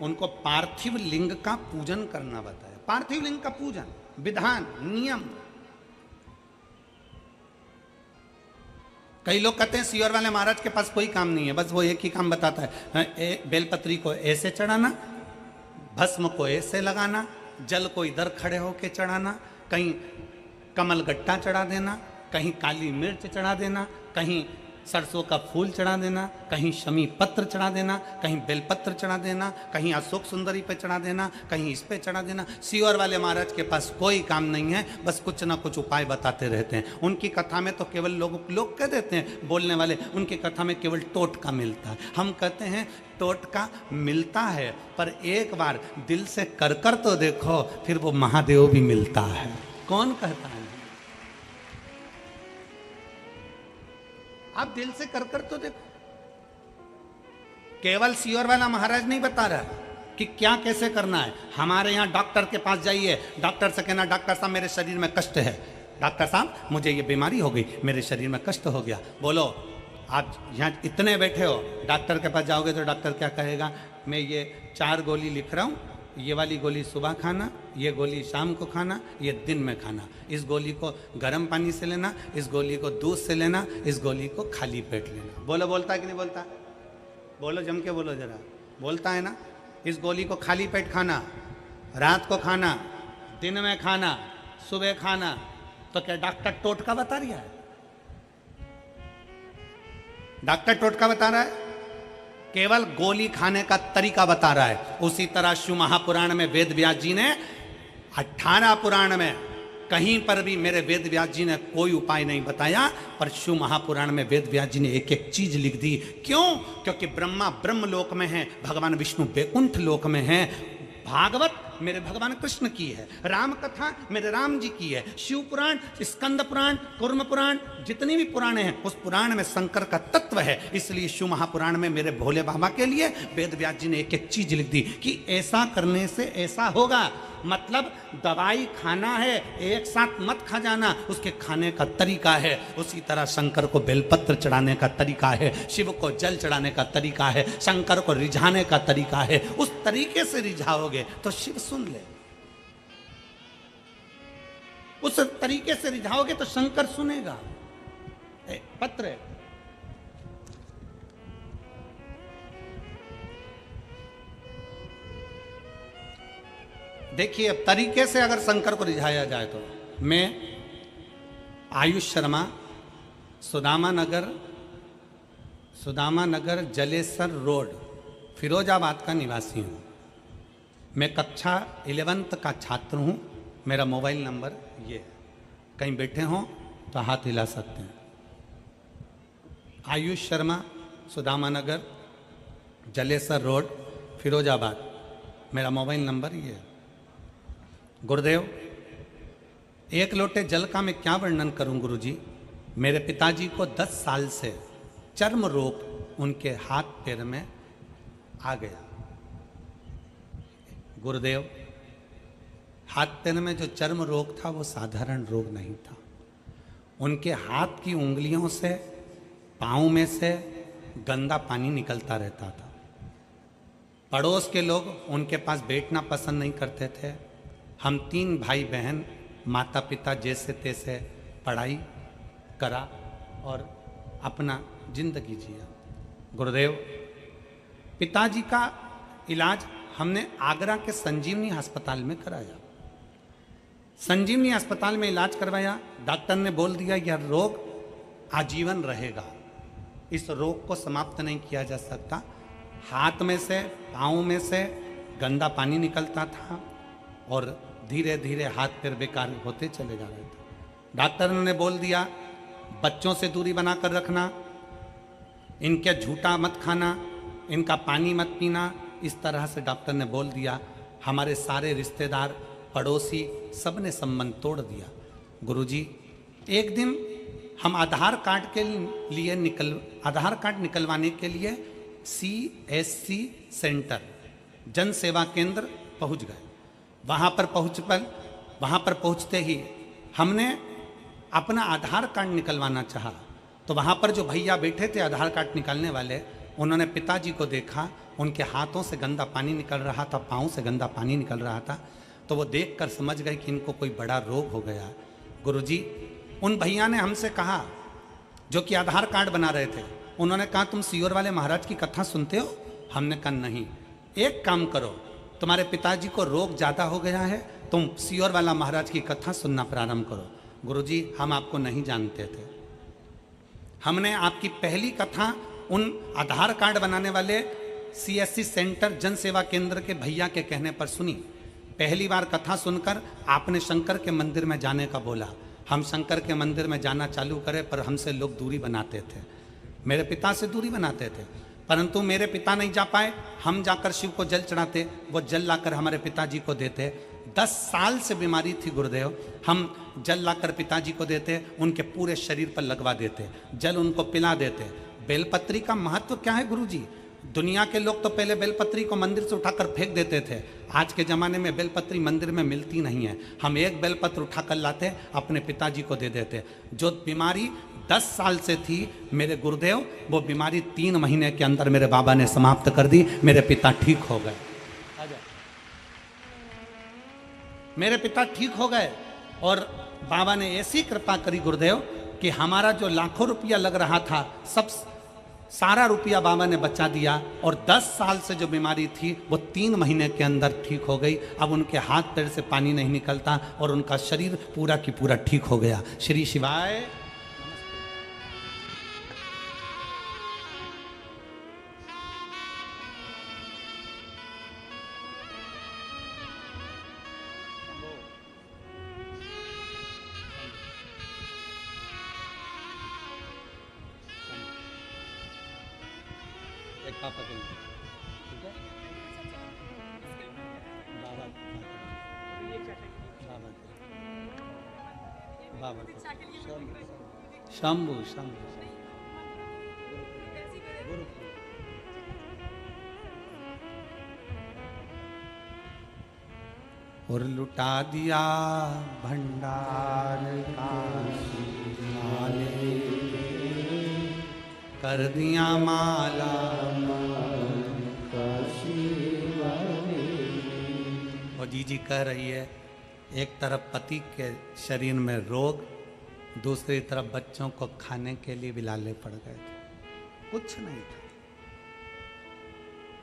उनको पार्थिव लिंग का पूजन करना बताया। पार्थिव लिंग का पूजन, विधान, नियम। कई लोग कहते हैं सियोर वाले महाराज के पास कोई काम नहीं है, बस वो एक ही काम बताता है, बेलपत्री को ऐसे चढ़ाना, भस्म को ऐसे लगाना, जल को इधर खड़े होके चढ़ाना, कहीं कमल गट्टा चढ़ा देना, कहीं काली मिर्च चढ़ा देना, कहीं सरसों का फूल चढ़ा देना, कहीं शमी पत्र चढ़ा देना, कहीं बेलपत्र चढ़ा देना, कहीं अशोक सुंदरी पे चढ़ा देना, कहीं इस पे चढ़ा देना। सियोर वाले महाराज के पास कोई काम नहीं है, बस कुछ ना कुछ उपाय बताते रहते हैं। उनकी कथा में तो केवल लोग कह देते हैं बोलने वाले, उनकी कथा में केवल टोटका मिलता है। हम कहते हैं टोटका मिलता है, पर एक बार दिल से कर तो देखो, फिर वो महादेव भी मिलता है। कौन कहता है? आप दिल से कर तो देखो। केवल सियोर वाला महाराज नहीं बता रहा कि क्या कैसे करना है। हमारे यहाँ डॉक्टर के पास जाइए, डॉक्टर से कहना डॉक्टर साहब मेरे शरीर में कष्ट है, डॉक्टर साहब मुझे ये बीमारी हो गई, मेरे शरीर में कष्ट हो गया। बोलो, आप यहाँ इतने बैठे हो, डॉक्टर के पास जाओगे तो डॉक्टर क्या कहेगा, मैं ये 4 गोली लिख रहा हूँ, ये वाली गोली सुबह खाना, ये गोली शाम को खाना, ये दिन में खाना, इस गोली को गर्म पानी से लेना, इस गोली को दूध से लेना, इस गोली को खाली पेट लेना। बोलो, बोलता है कि नहीं बोलता? बोलो, जम के बोलो जरा, बोलता है ना? इस गोली को खाली पेट खाना, रात को खाना, दिन में खाना, सुबह खाना। तो क्या डॉक्टर टोटका बता रहा है? डॉक्टर टोटका बता रहा है? केवल गोली खाने का तरीका बता रहा है। उसी तरह शिव महापुराण में वेद व्यास जी ने 18 पुराण में कहीं पर भी मेरे वेद व्यास जी ने कोई उपाय नहीं बताया, पर शिव महापुराण में वेद व्यास जी ने एक एक चीज लिख दी। क्यों? क्योंकि ब्रह्मा ब्रह्म लोक में है, भगवान विष्णु वैकुंठ लोक में है, भागवत मेरे भगवान कृष्ण की है, राम कथा मेरे राम जी की है, शिव पुराण, स्कंद पुराण, कूर्म पुराण, जितनी भी पुराण हैं उस पुराण में शंकर का तत्व है। इसलिए शिव महापुराण में मेरे भोले बाबा के लिए वेद व्यास जी ने एक एक चीज लिख दी कि ऐसा करने से ऐसा होगा। मतलब दवाई खाना है, एक साथ मत खा जाना, उसके खाने का तरीका है। उसी तरह शंकर को बेलपत्र चढ़ाने का तरीका है, शिव को जल चढ़ाने का तरीका है, शंकर को रिझाने का तरीका है। उस तरीके से रिझाओगे तो शिव सुन ले, उस तरीके से रिझाओगे तो शंकर सुनेगा। पत्र है। देखिए, अब तरीके से अगर शंकर को रिझाया जाए तो मैं आयुष शर्मा, सुदामा नगर जलेसर रोड, फिरोजाबाद का निवासी हूँ। मैं कक्षा 11th का छात्र हूँ। मेरा मोबाइल नंबर ये है, कहीं बैठे हों तो हाथ हिला सकते हैं। आयुष शर्मा, सुदामा नगर जलेसर रोड, फिरोजाबाद, मेरा मोबाइल नंबर ये है। गुरुदेव, 1 लोटे जल का मैं क्या वर्णन करूं गुरुजी। मेरे पिताजी को 10 साल से चर्म रोग उनके हाथ पैर में आ गया। गुरुदेव, हाथ पैर में जो चर्म रोग था वो साधारण रोग नहीं था। उनके हाथ की उंगलियों से, पाँव में से गंदा पानी निकलता रहता था। पड़ोस के लोग उनके पास बैठना पसंद नहीं करते थे। हम 3 भाई बहन, माता पिता जैसे तैसे पढ़ाई करा और अपना जिंदगी जिया। गुरुदेव, पिताजी का इलाज हमने आगरा के संजीवनी अस्पताल में कराया। संजीवनी अस्पताल में इलाज करवाया। डॉक्टर ने बोल दिया यह रोग आजीवन रहेगा, इस रोग को समाप्त नहीं किया जा सकता। हाथ में से, पाँव में से गंदा पानी निकलता था और धीरे धीरे हाथ पैर बेकार होते चले जा रहे थे। डॉक्टर ने बोल दिया बच्चों से दूरी बनाकर रखना, इनके झूठा मत खाना, इनका पानी मत पीना। इस तरह से डॉक्टर ने बोल दिया। हमारे सारे रिश्तेदार, पड़ोसी, सब ने संबंध तोड़ दिया। गुरुजी, एक दिन हम आधार कार्ड निकलवाने के लिए CSC सेंटर, जन सेवा केंद्र पहुंच गए। वहाँ पर पहुँचते ही हमने अपना आधार कार्ड निकलवाना चाहा। तो वहाँ पर जो भैया बैठे थे आधार कार्ड निकालने वाले, उन्होंने पिताजी को देखा, उनके हाथों से गंदा पानी निकल रहा था, पाँव से गंदा पानी निकल रहा था, तो वो देखकर समझ गए कि इनको कोई बड़ा रोग हो गया। गुरुजी, उन भैया ने हमसे कहा, जो कि आधार कार्ड बना रहे थे, उन्होंने कहा तुम सीहोर वाले महाराज की कथा सुनते हो? हमने कहा नहीं। एक काम करो, तुम्हारे पिताजी को रोग ज़्यादा हो गया है, तुम सीहोर वाला महाराज की कथा सुनना प्रारंभ करो। गुरुजी, हम आपको नहीं जानते थे। हमने आपकी पहली कथा उन आधार कार्ड बनाने वाले CSC सेंटर जन सेवा केंद्र के भैया के कहने पर सुनी। पहली बार कथा सुनकर आपने शंकर के मंदिर में जाने का बोला। हम शंकर के मंदिर में जाना चालू करें, पर हमसे लोग दूरी बनाते थे, मेरे पिता से दूरी बनाते थे। परंतु मेरे पिता नहीं जा पाए, हम जाकर शिव को जल चढ़ाते, वो जल लाकर हमारे पिताजी को देते। 10 साल से बीमारी थी गुरुदेव, हम जल लाकर पिताजी को देते, उनके पूरे शरीर पर लगवा देते, जल उनको पिला देते। बेलपत्री का महत्व क्या है गुरुजी? दुनिया के लोग तो पहले बेलपत्री को मंदिर से उठाकर फेंक देते थे, आज के ज़माने में बेलपत्री मंदिर में मिलती नहीं है। हम एक बेलपत्र उठाकर लाते, अपने पिताजी को दे देते। जो बीमारी 10 साल से थी मेरे गुरुदेव, वो बीमारी 3 महीने के अंदर मेरे बाबा ने समाप्त कर दी, मेरे पिता ठीक हो गए। मेरे पिता ठीक हो गए और बाबा ने ऐसी कृपा करी गुरुदेव कि हमारा जो लाखों रुपया लग रहा था, सब सारा रुपया बाबा ने बचा दिया, और 10 साल से जो बीमारी थी वो 3 महीने के अंदर ठीक हो गई। अब उनके हाथ पैर से पानी नहीं निकलता और उनका शरीर पूरा की पूरा ठीक हो गया। श्री शिवाय। पापा के लिए, ठीक है? बाबा बाबा शंभू शंभू और लुटा दिया भंडार काले, कर दिया माला और जी कह रही है, एक तरफ पति के शरीर में रोग, दूसरी तरफ बच्चों को खाने के लिए भी लाले पड़ गए थे, कुछ नहीं था।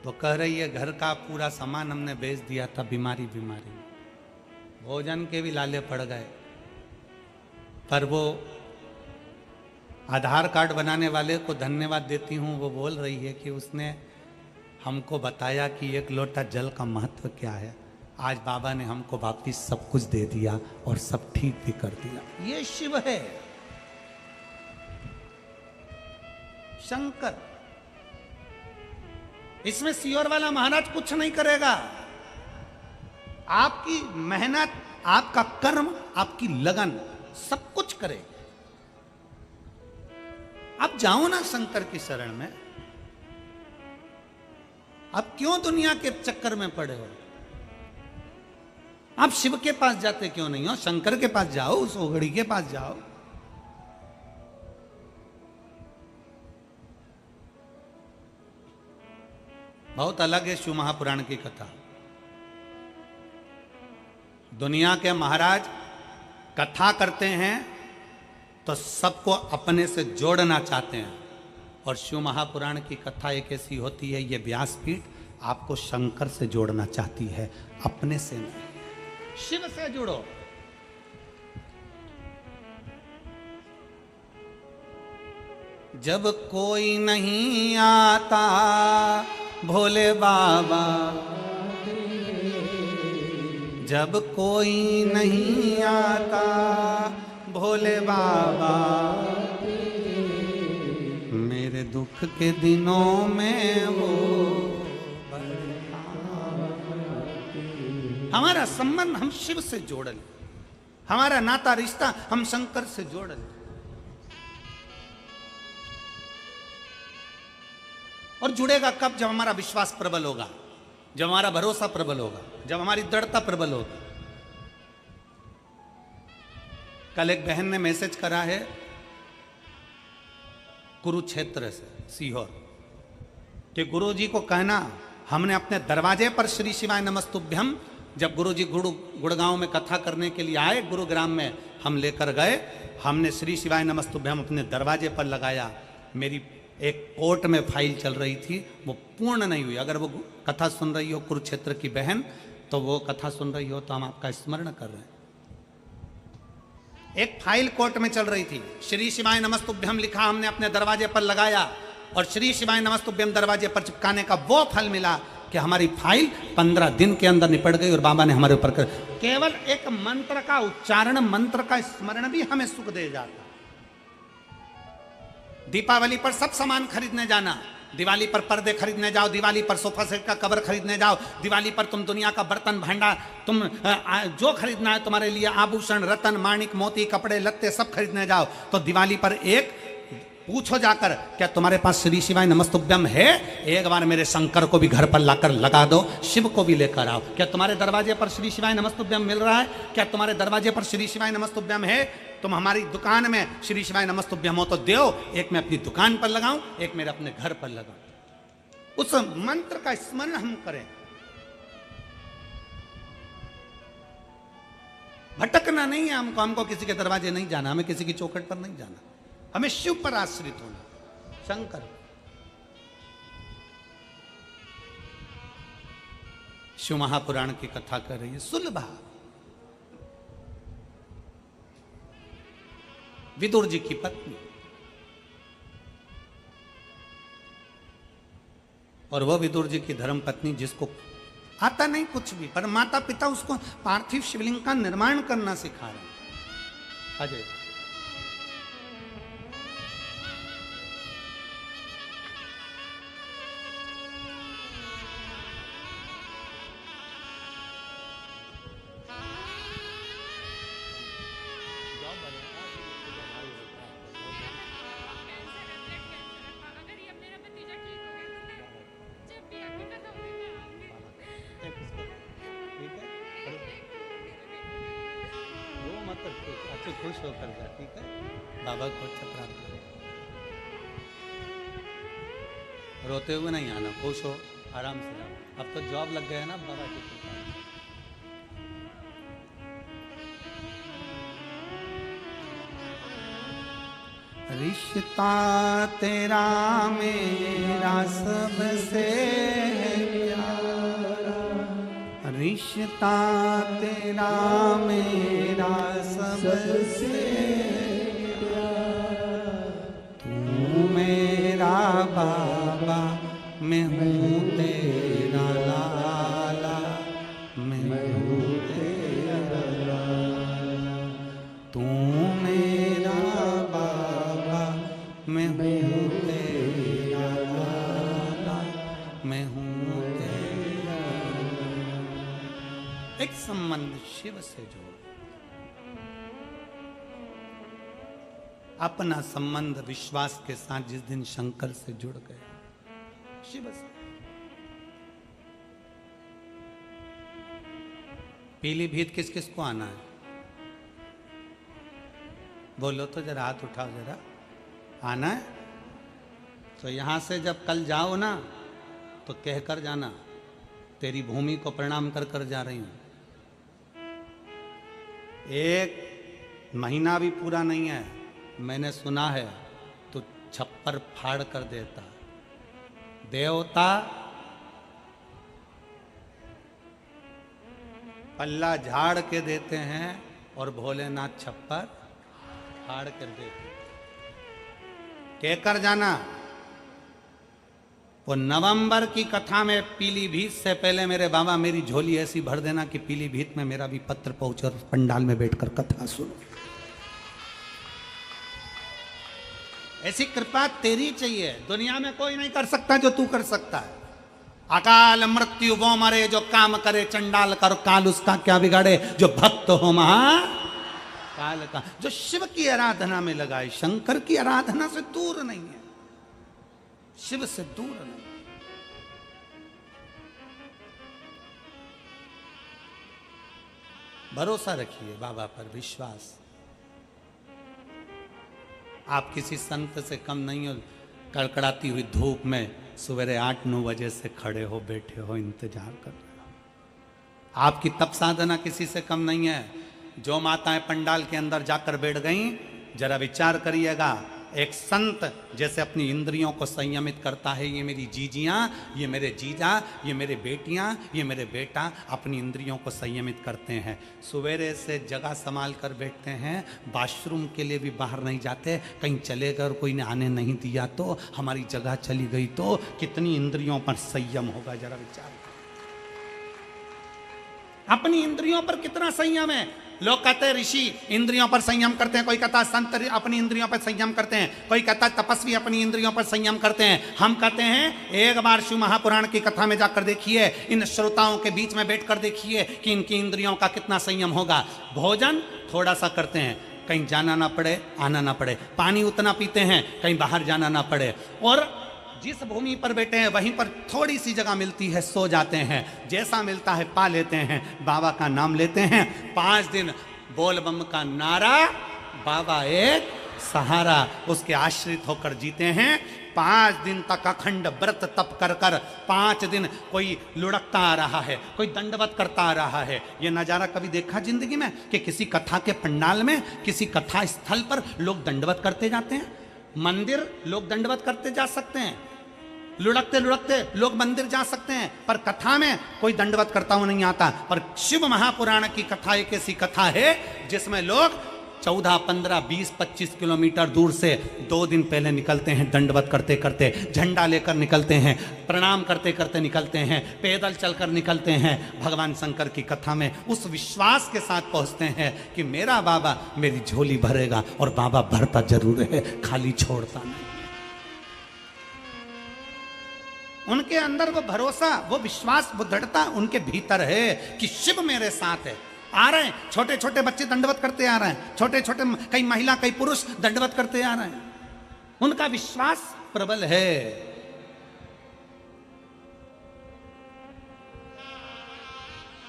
तो कह रही है घर का पूरा सामान हमने बेच दिया था, बीमारी बीमारी, भोजन के भी लाले पड़ गए। पर वो आधार कार्ड बनाने वाले को धन्यवाद देती हूँ, वो बोल रही है कि उसने हमको बताया कि एक लोटा जल का महत्व क्या है। आज बाबा ने हमको वापिस सब कुछ दे दिया और सब ठीक भी कर दिया। ये शिव है, शंकर। इसमें सीहोर वाला महाराज कुछ नहीं करेगा। आपकी मेहनत, आपका कर्म, आपकी लगन सब कुछ करे। आप जाओ ना शंकर की शरण में, आप क्यों दुनिया के चक्कर में पड़े हो? आप शिव के पास जाते क्यों नहीं हो? शंकर के पास जाओ, उस ओघड़ी के पास जाओ। बहुत अलग है शिव महापुराण की कथा। दुनिया के महाराज कथा करते हैं तो सबको अपने से जोड़ना चाहते हैं, और शिव महापुराण की कथा एक ऐसी होती है, ये व्यासपीठ आपको शंकर से जोड़ना चाहती है, अपने से नहीं। शिव से जुड़ो। जब कोई नहीं आता भोले बाबा, जब कोई नहीं आता भोले बाबा, मेरे दुख के दिनों में वो। हमारा संबंध हम शिव से जोड़ लें, हमारा नाता रिश्ता हम शंकर से जोड़ लें। और जुड़ेगा कब? जब हमारा विश्वास प्रबल होगा, जब हमारा भरोसा प्रबल होगा, जब हमारी दृढ़ता प्रबल होगी। कल एक बहन ने मैसेज करा है कुरुक्षेत्र से, सीहोर। कि गुरु जी को कहना, हमने अपने दरवाजे पर श्री शिवाय नमस्तुभ्यम, जब गुरु जी गुड़गांव में कथा करने के लिए आए, गुरुग्राम में हम लेकर गए, हमने श्री शिवाय नमस्तुभ्यम अपने दरवाजे पर लगाया। मेरी एक कोर्ट में फाइल चल रही थी, वो पूर्ण नहीं हुई। अगर वो कथा सुन रही हो कुरुक्षेत्र की बहन, तो वो कथा सुन रही हो तो हम आपका स्मरण कर रहे हैं। एक फाइल कोर्ट में चल रही थी, श्री शिवाय नमस्तुभ्यम लिखा, हमने अपने दरवाजे पर लगाया और श्री शिवाय नमस्तुभ्यम दरवाजे पर चिपकाने का वो फल मिला कि हमारी फाइल 15 दिन के अंदर निपट गई और बाबा ने हमारे ऊपर कर, केवल एक मंत्र का उच्चारण, मंत्र का स्मरण भी हमें सुख दे जाता। दीपावली पर सब सामान खरीदने जाना, दिवाली पर पर्दे खरीदने जाओ, दिवाली पर सोफा सेट का कवर खरीदने जाओ, दिवाली पर तुम दुनिया का बर्तन भांडा, तुम जो खरीदना है तुम्हारे लिए, आभूषण, रतन, माणिक, मोती, कपड़े लत्ते सब खरीदने जाओ, तो दिवाली पर एक पूछो जाकर, क्या तुम्हारे पास श्री शिवाय नमस्तुभ्यम है? एक बार मेरे शंकर को भी घर पर लाकर लगा दो, शिव को भी लेकर आओ। क्या तुम्हारे दरवाजे पर श्री शिवाय नमस्तुभ्यम मिल रहा है? क्या तुम्हारे दरवाजे पर श्री शिवाय नमस्तुभ्यम है? तुम हमारी दुकान में श्री शिवाय नमस्तुभ्यम हो तो दो, एक मैं अपनी दुकान पर लगाऊं, एक मेरे अपने घर पर लगाऊं। उस मंत्र का स्मरण हम करें। भटकना नहीं है हमको, हमको किसी के दरवाजे नहीं जाना, हमें किसी की चौखट पर नहीं जाना, हमें शिव पर आश्रित होना, शंकर। शिव महापुराण की कथा कर रही है सुलभा, विदुर जी की पत्नी, और वह विदुर जी की धर्म पत्नी जिसको आता नहीं कुछ भी, पर माता पिता उसको पार्थिव शिवलिंग का निर्माण करना सिखा रहे हैं। अजय खुश होकर जा, ठीक है? बाबा को अच्छा प्राप्त करो, रोते हुए नहीं आना, खुश हो, आराम से जाओ। अब तो जॉब लग गया है ना बाबा की कृपा। रिश्ता तेरा मेरा सबसे प्यारा, रिश्ता तेरा मेरा सबसे प्यारा, तू मेरा बाबा, मैं हूँ तेरा लाला, मैं हूँ तेरा लाला, तू मेरा बाबा, मैं हूँ तेरा लाला, मैं हूँ तेरा लाला। एक संबंध शिव से जोड़, अपना संबंध विश्वास के साथ जिस दिन शंकर से जुड़ गए, शिव से। पीलीभीत किस किस को आना है? बोलो तो जरा, हाथ उठाओ जरा, आना है? तो यहां से जब कल जाओ ना, तो कहकर जाना, तेरी भूमि को प्रणाम कर कर जा रही हूं। एक महीना भी पूरा नहीं है, मैंने सुना है तो छप्पर फाड़ कर देता। देवता पल्ला झाड़ के देते हैं और भोलेनाथ छप्पर फाड़ कर देते। कहकर जाना। वो नवंबर की कथा में पीलीभीत से पहले मेरे बाबा मेरी झोली ऐसी भर देना कि पीलीभीत में मेरा भी पत्र पहुंचे और पंडाल में बैठकर कथा सुनो। ऐसी कृपा तेरी चाहिए, दुनिया में कोई नहीं कर सकता जो तू कर सकता है। अकाल मृत्यु वो मरे जो काम करे चंडाल कर, काल उसका क्या बिगाड़े जो भक्त हो महा काल का। जो शिव की आराधना में लगा है, शंकर की आराधना से दूर नहीं है, शिव से दूर नहीं। भरोसा रखिए बाबा पर, विश्वास। आप किसी संत से कम नहीं हो। कड़कड़ाती हुई धूप में सवेरे 8-9 बजे से खड़े हो, बैठे हो, इंतजार कर रहे हो। आपकी तप साधना किसी से कम नहीं है। जो माताएं पंडाल के अंदर जाकर बैठ गईं, जरा विचार करिएगा, एक संत जैसे अपनी इंद्रियों को संयमित करता है, ये मेरी जीजियां, ये मेरे जीजा, ये मेरे बेटियां, ये मेरे बेटा अपनी इंद्रियों को संयमित करते हैं। सवेरे से जगह संभाल कर बैठते हैं, वॉशरूम के लिए भी बाहर नहीं जाते, कहीं चले गए और कोई ने आने नहीं दिया तो, हमारी जगह चली गई तो, कितनी इंद्रियों पर संयम होगा, जरा विचार। अपनी इंद्रियों पर कितना संयम है। लोग कहते हैं ऋषि इंद्रियों पर संयम करते हैं, कोई कहता है संत अपनी इंद्रियों पर संयम करते हैं, कोई कहता है तपस्वी अपनी इंद्रियों पर संयम करते हैं। हम कहते हैं एक बार शिव महापुराण की कथा में जाकर देखिए, इन श्रोताओं के बीच में बैठकर देखिए कि इनकी इंद्रियों का कितना संयम होगा। भोजन थोड़ा सा करते हैं, कहीं जाना ना पड़े, आना ना पड़े, पानी उतना पीते हैं कहीं बाहर जाना ना पड़े, और जिस भूमि पर बैठे हैं वहीं पर थोड़ी सी जगह मिलती है सो जाते हैं, जैसा मिलता है पा लेते हैं, बाबा का नाम लेते हैं। 5 दिन बोल बम का नारा, बाबा एक सहारा, उसके आश्रित होकर जीते हैं। 5 दिन तक अखंड व्रत तप कर कर, 5 दिन कोई लुढ़कता आ रहा है, कोई दंडवत करता आ रहा है। ये नज़ारा कभी देखा जिंदगी में कि किसी कथा के पंडाल में, किसी कथा स्थल पर लोग दंडवत करते जाते हैं? मंदिर लोग दंडवत करते जा सकते हैं, लुढ़कते लुढ़कते लोग मंदिर जा सकते हैं, पर कथा में कोई दंडवत करता हुआ नहीं आता। पर शिव महापुराण की कथा एक ऐसी कथा है जिसमें लोग 14, 15, 20, 25 किलोमीटर दूर से 2 दिन पहले निकलते हैं, दंडवत करते करते, झंडा लेकर निकलते हैं, प्रणाम करते करते निकलते हैं, पैदल चलकर निकलते हैं। भगवान शंकर की कथा में उस विश्वास के साथ पहुंचते हैं कि मेरा बाबा मेरी झोली भरेगा, और बाबा भरता जरूर है, खाली छोड़ता नहीं। उनके अंदर वो भरोसा, वो विश्वास, वो दृढ़ता उनके भीतर है कि शिव मेरे साथ है। आ रहे हैं छोटे छोटे बच्चे दंडवत करते आ रहे हैं, छोटे छोटे कई महिला कई पुरुष दंडवत करते आ रहे हैं। उनका विश्वास प्रबल है।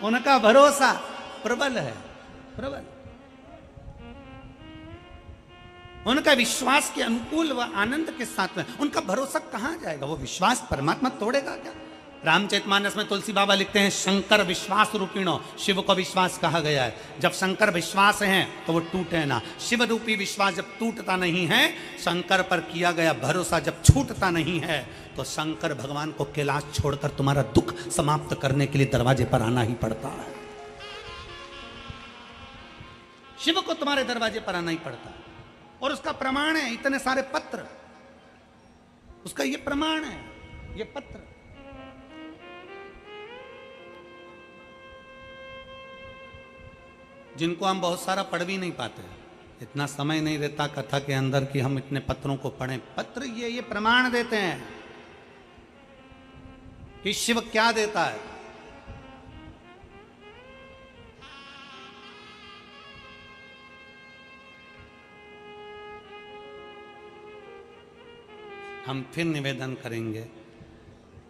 उनका भरोसा प्रबल है, प्रबल। उनका विश्वास के अनुकूल व आनंद के साथ में उनका भरोसा कहां जाएगा? वो विश्वास परमात्मा तोड़ेगा क्या? रामचरितमानस में तुलसी बाबा लिखते हैं, शंकर विश्वास रूपिणो, शिव को विश्वास कहा गया है। जब शंकर विश्वास हैं तो वो टूटे ना। शिव रूपी विश्वास जब टूटता नहीं है, शंकर पर किया गया भरोसा जब छूटता नहीं है, तो शंकर भगवान को कैलाश छोड़कर तुम्हारा दुख समाप्त करने के लिए दरवाजे पर आना ही पड़ता है। शिव को तुम्हारे दरवाजे पर आना ही पड़ता है, और उसका प्रमाण है इतने सारे पत्र, उसका ये प्रमाण है, ये पत्र। जिनको हम बहुत सारा पढ़ भी नहीं पाते, इतना समय नहीं रहता कथा के अंदर कि हम इतने पत्रों को पढ़ें। पत्र ये प्रमाण देते हैं कि शिव क्या देता है। हम फिर निवेदन करेंगे,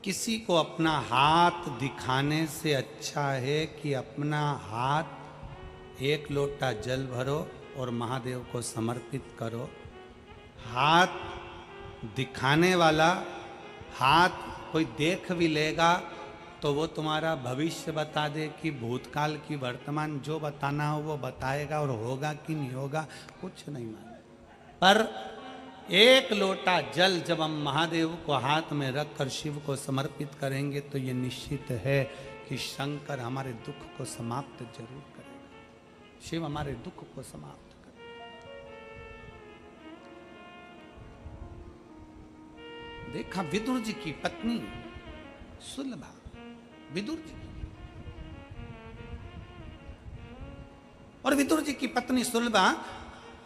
किसी को अपना हाथ दिखाने से अच्छा है कि अपना हाथ 1 लोटा जल भरो और महादेव को समर्पित करो। हाथ दिखाने वाला, हाथ कोई देख भी लेगा तो वो तुम्हारा भविष्य बता दे कि भूतकाल की वर्तमान, जो बताना हो वो बताएगा, और होगा कि नहीं होगा कुछ नहीं मालूम। पर 1 लोटा जल जब हम महादेव को हाथ में रखकर शिव को समर्पित करेंगे तो ये निश्चित है कि शंकर हमारे दुख को समाप्त जरूर करेगा। शिव हमारे दुख को समाप्त करेगा। देखा विदुर जी की पत्नी सुलभा, विदुर जी, और विदुर जी की पत्नी सुलभा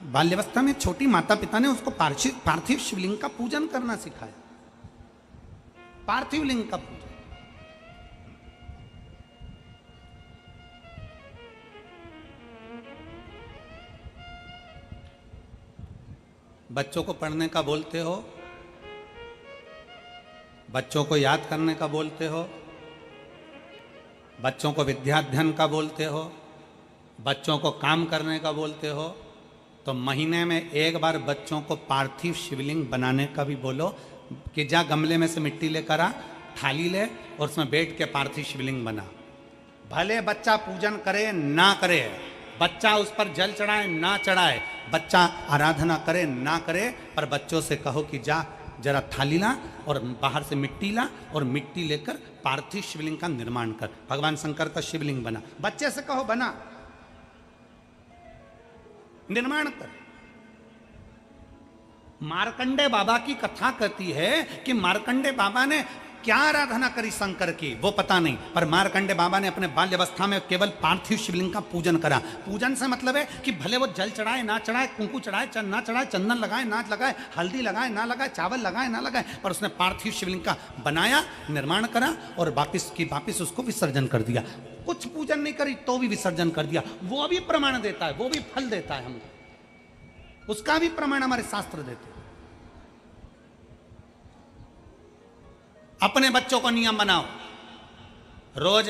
बाल्यावस्था में छोटी माता पिता ने उसको पार्थिव शिवलिंग का पूजन करना सिखाया। पार्थिव लिंग का पूजन। बच्चों को पढ़ने का बोलते हो, बच्चों को याद करने का बोलते हो, बच्चों को विद्याध्ययन का बोलते हो, बच्चों को काम करने का बोलते हो, तो महीने में 1 बार बच्चों को पार्थिव शिवलिंग बनाने का भी बोलो, कि जा गमले में से मिट्टी लेकर आ, थाली ले और उसमें बैठ के पार्थिव शिवलिंग बना। भले बच्चा पूजन करे ना करे, बच्चा उस पर जल चढ़ाए ना चढ़ाए, बच्चा आराधना करे ना करे, पर बच्चों से कहो कि जा जरा थाली ला और बाहर से मिट्टी ला और मिट्टी लेकर पार्थिव शिवलिंग का निर्माण कर। भगवान शंकर का शिवलिंग बना, बच्चे से कहो बना, निर्माण कर। मार्कंडे बाबा की कथा कहती है कि मार्कंडे बाबा ने क्या आराधना करी शंकर की वो पता नहीं, पर मार्कंडे बाबा ने अपने बाल्य अवस्था में केवल पार्थिव शिवलिंग का पूजन करा। पूजन से मतलब है कि भले वो जल चढ़ाए ना चढ़ाए, कुंकु चढ़ाए ना चढ़ाए, चंदन लगाए ना लगाए, हल्दी लगाए ना लगाए, चावल लगाए ना लगाए, पर उसने पार्थिव शिवलिंग का बनाया, निर्माण करा और वापिस उसको विसर्जन कर दिया। कुछ पूजन नहीं करी तो भी विसर्जन कर दिया। वो भी प्रमाण देता है, वो भी फल देता है हमको, उसका भी प्रमाण हमारे शास्त्र देते हैं। अपने बच्चों को नियम बनाओ, रोज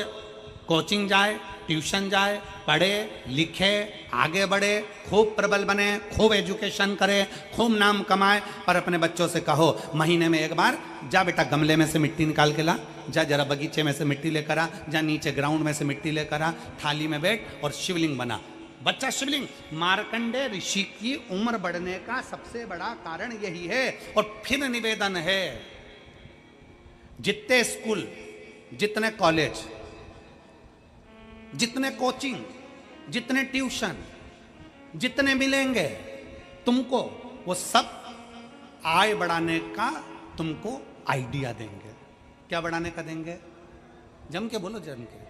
कोचिंग जाए, ट्यूशन जाए, पढ़े लिखे, आगे बढ़े, खूब प्रबल बने, खूब एजुकेशन करे, खूब नाम कमाए, पर अपने बच्चों से कहो महीने में एक बार जा बेटा गमले में से मिट्टी निकाल के ला, जा जरा बगीचे में से मिट्टी लेकर आ, जा नीचे ग्राउंड में से मिट्टी लेकर आ, थाली में बैठ और शिवलिंग बना। बच्चा शिवलिंग। मार्कंडे ऋषि की उम्र बढ़ने का सबसे बड़ा कारण यही है। और फिर निवेदन है, जितने स्कूल, जितने कॉलेज, जितने कोचिंग, जितने ट्यूशन, जितने मिलेंगे तुमको, वो सब आय बढ़ाने का तुमको आइडिया देंगे। क्या बढ़ाने का देंगे? जम के बोलो, जम के।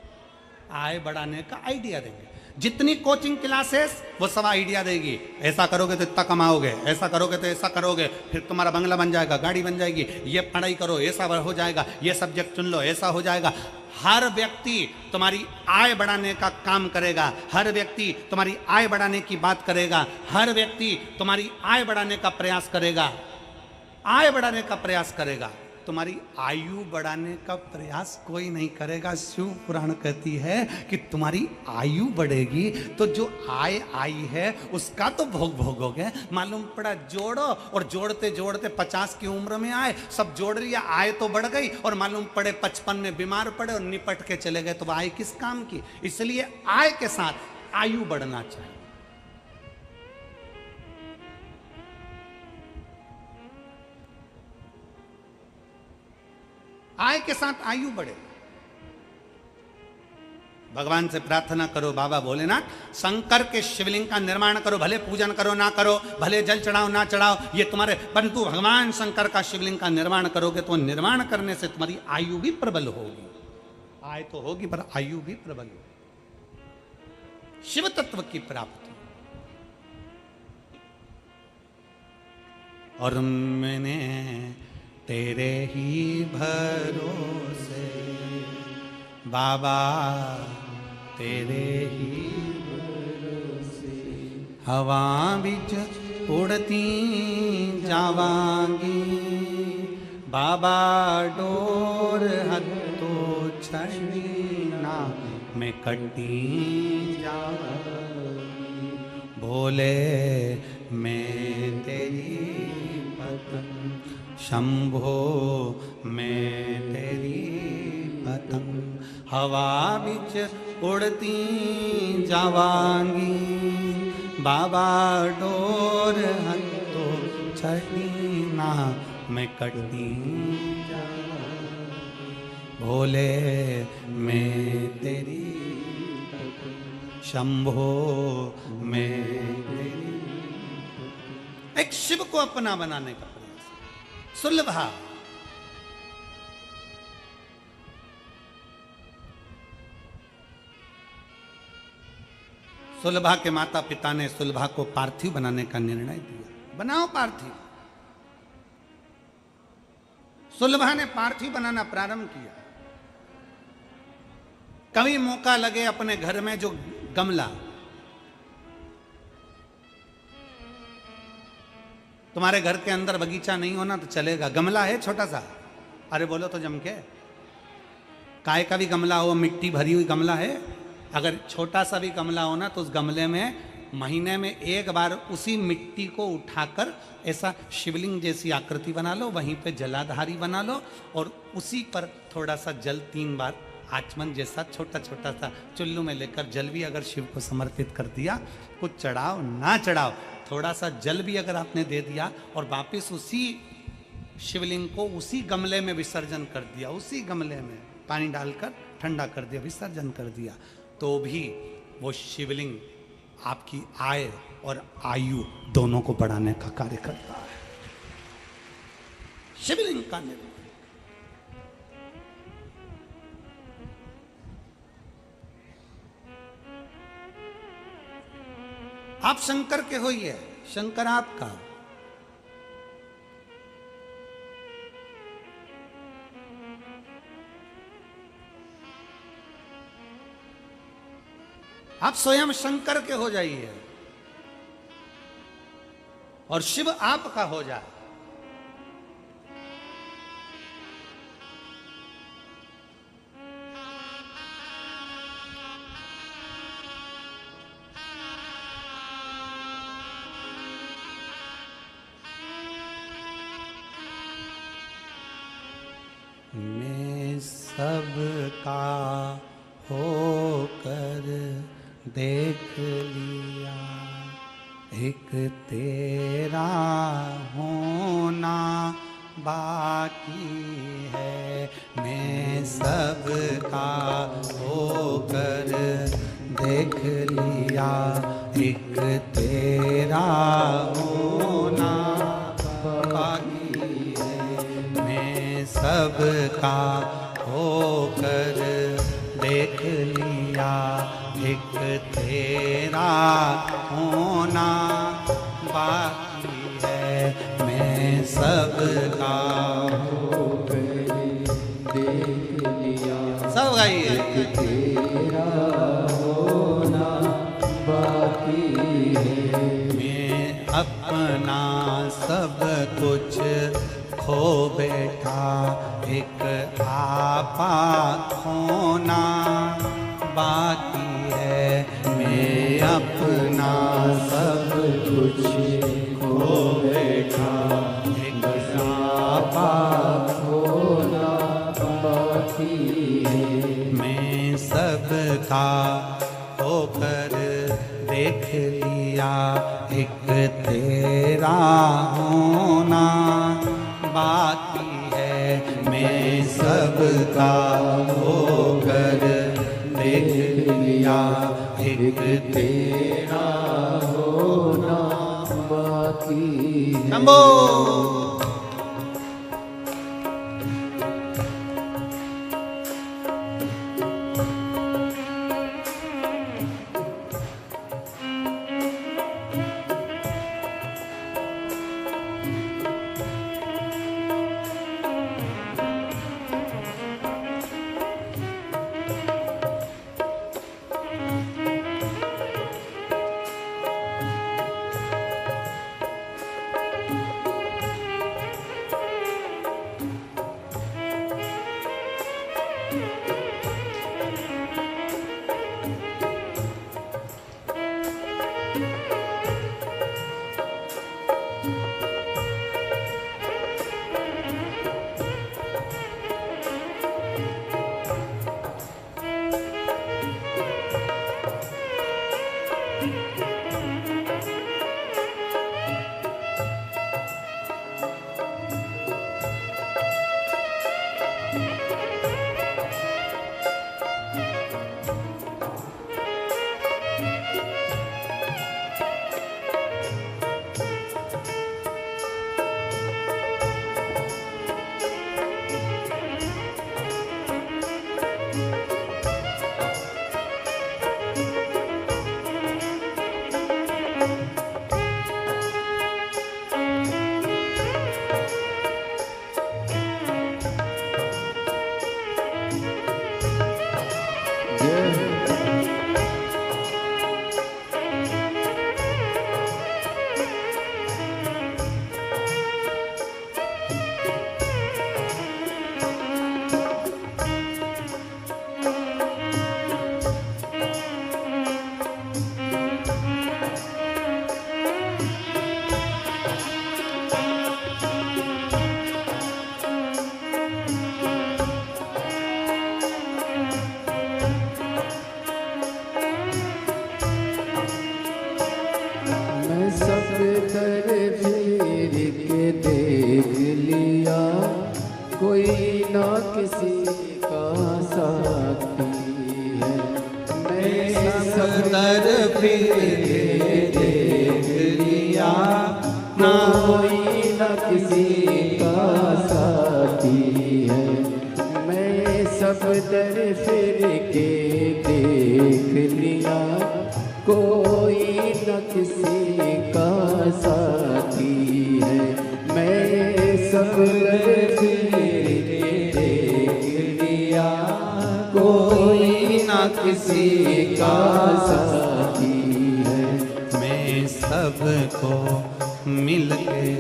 आय बढ़ाने का आइडिया देंगे। जितनी कोचिंग क्लासेस वो सब आइडिया देगी, ऐसा करोगे तो इतना कमाओगे, ऐसा करोगे तो ऐसा करोगे, फिर तुम्हारा बंगला बन जाएगा, गाड़ी बन जाएगी, ये पढ़ाई करो ऐसा हो जाएगा, ये सब्जेक्ट चुन लो ऐसा हो जाएगा। हर व्यक्ति तुम्हारी आय बढ़ाने का काम करेगा, हर व्यक्ति तुम्हारी आय बढ़ाने की बात करेगा, हर व्यक्ति तुम्हारी आय बढ़ाने का प्रयास करेगा, आय बढ़ाने का प्रयास करेगा। तुम्हारी आयु बढ़ाने का प्रयास कोई नहीं करेगा। शिव पुराण कहती है कि तुम्हारी आयु बढ़ेगी तो जो आय आई है उसका तो भोग भोगोगे। मालूम पड़ा जोड़ो, और जोड़ते जोड़ते 50 की उम्र में आए, सब जोड़ रही है, आय तो बढ़ गई, और मालूम पड़े 55 में बीमार पड़े और निपट के चले गए, तो आय किस काम की? इसलिए आय के साथ आयु बढ़ना चाहिए। आय के साथ आयु बढ़े। भगवान से प्रार्थना करो, बाबा भोलेनाथ शंकर के शिवलिंग का निर्माण करो, भले पूजन करो ना करो, भले जल चढ़ाओ ना चढ़ाओ, ये तुम्हारे, परंतु भगवान शंकर का शिवलिंग का निर्माण करोगे तो निर्माण करने से तुम्हारी आयु भी प्रबल होगी। आय तो होगी पर आयु भी प्रबल होगी। शिव तत्व की प्राप्ति। और मैंने तेरे ही भरोसे बाबा, तेरे ही भरोसे हवा बिच उड़ती जावांगी, बाबा डोर हत्तो छड़ीना मैं कटी जावांगी, भोले मैं तेरी पतंग, शंभो मैं तेरी पतंग, हवा बिच उड़ती जावांगी, बाबा डोर हत्तो छड़ीना मैं कटी जावांगी, भोले मैं तेरी पतंग, शंभो मैं तेरी। एक शिव को अपना बनाने का सुलभा। सुलभा के माता पिता ने सुलभा को पार्थिव बनाने का निर्णय दिया। बनाओ पार्थिव। सुलभा ने पार्थिव बनाना प्रारंभ किया। कभी मौका लगे अपने घर में जो गमला, तुम्हारे घर के अंदर बगीचा नहीं होना तो चलेगा, गमला है छोटा सा, अरे बोलो तो जम के, काय का भी गमला हो, मिट्टी भरी हुई गमला है, अगर छोटा सा भी गमला हो ना तो उस गमले में महीने में एक बार उसी मिट्टी को उठाकर ऐसा शिवलिंग जैसी आकृति बना लो, वहीं पे जलाधारी बना लो और उसी पर थोड़ा सा जल 3 बार आचमन जैसा छोटा छोटा सा चुल्लू में लेकर जल भी अगर शिव को समर्पित कर दिया, कुछ चढ़ाओ ना चढ़ाओ, थोड़ा सा जल भी अगर आपने दे दिया और वापिस उसी शिवलिंग को उसी गमले में विसर्जन कर दिया, उसी गमले में पानी डालकर ठंडा कर दिया, विसर्जन कर दिया, तो भी वो शिवलिंग आपकी आय और आयु दोनों को बढ़ाने का कार्य करता है। शिवलिंग का निर्माण। आप शंकर के होइए, शंकर आपका। आप स्वयं शंकर के हो जाइए और शिव आपका हो जाए। मैं सबका होकर देख लिया, एक तेरा होना बाकी है। मैं सबका होकर देख लिया, एक तेरा होना बाकी है। मैं सबका होकर देख लिया, एक तेरा होना बाकी है। मैं सबका होकर देख लिया, सब गाइए, एक तेरा होना बाकी है। मैं अपना सब कुछ खो बैठा, एक आपा खोना बाकी है। मैं अपना सब कुछ खो बैठा, एक आपा खोना बाकी है। मैं सबका होकर देख लिया, एक तेरा होना बाकी है। मैं सबका होकर देख लिया, एक तेरा होना बाकी है। शंभो। फिर के देख लिया, कोई ना किसी का साथी है। मैं सब दर फिर के देख लिया, ना कोई ना किसी का साथी है। मैं सब दर फिर के देख लिया, कोई न किसी का साथी है। मैं सब दर फिर के देख लिया, कोई न किसी का साथी है। मैं सबको मिल के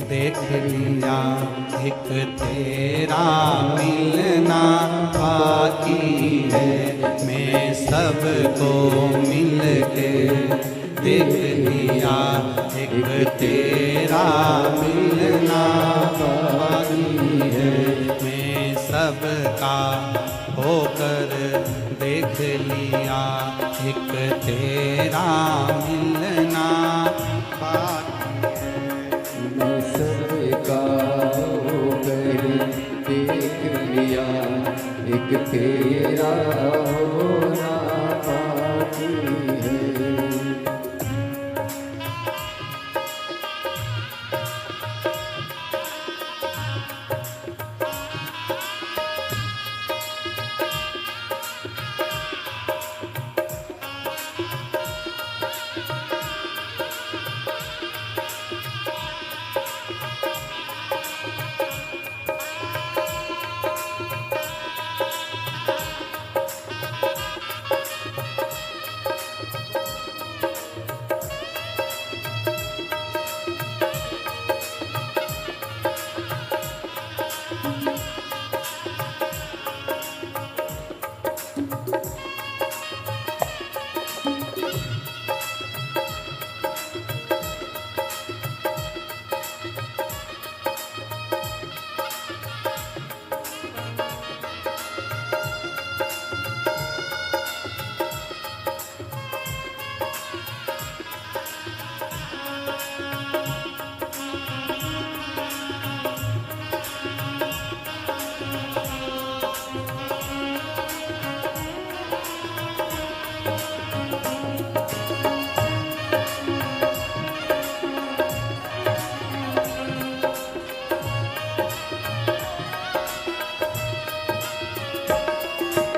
देख लिया, एक तेरा मिलना बाकी है। मैं सबको मिल के देख लिया, एक तेरा मिलना बाकी है। मैं सबका होकर देख लिया, एक तेरा मिलना बाकी है। मैं सबका होकर देख लिया, एक तेरा होना बाकी है।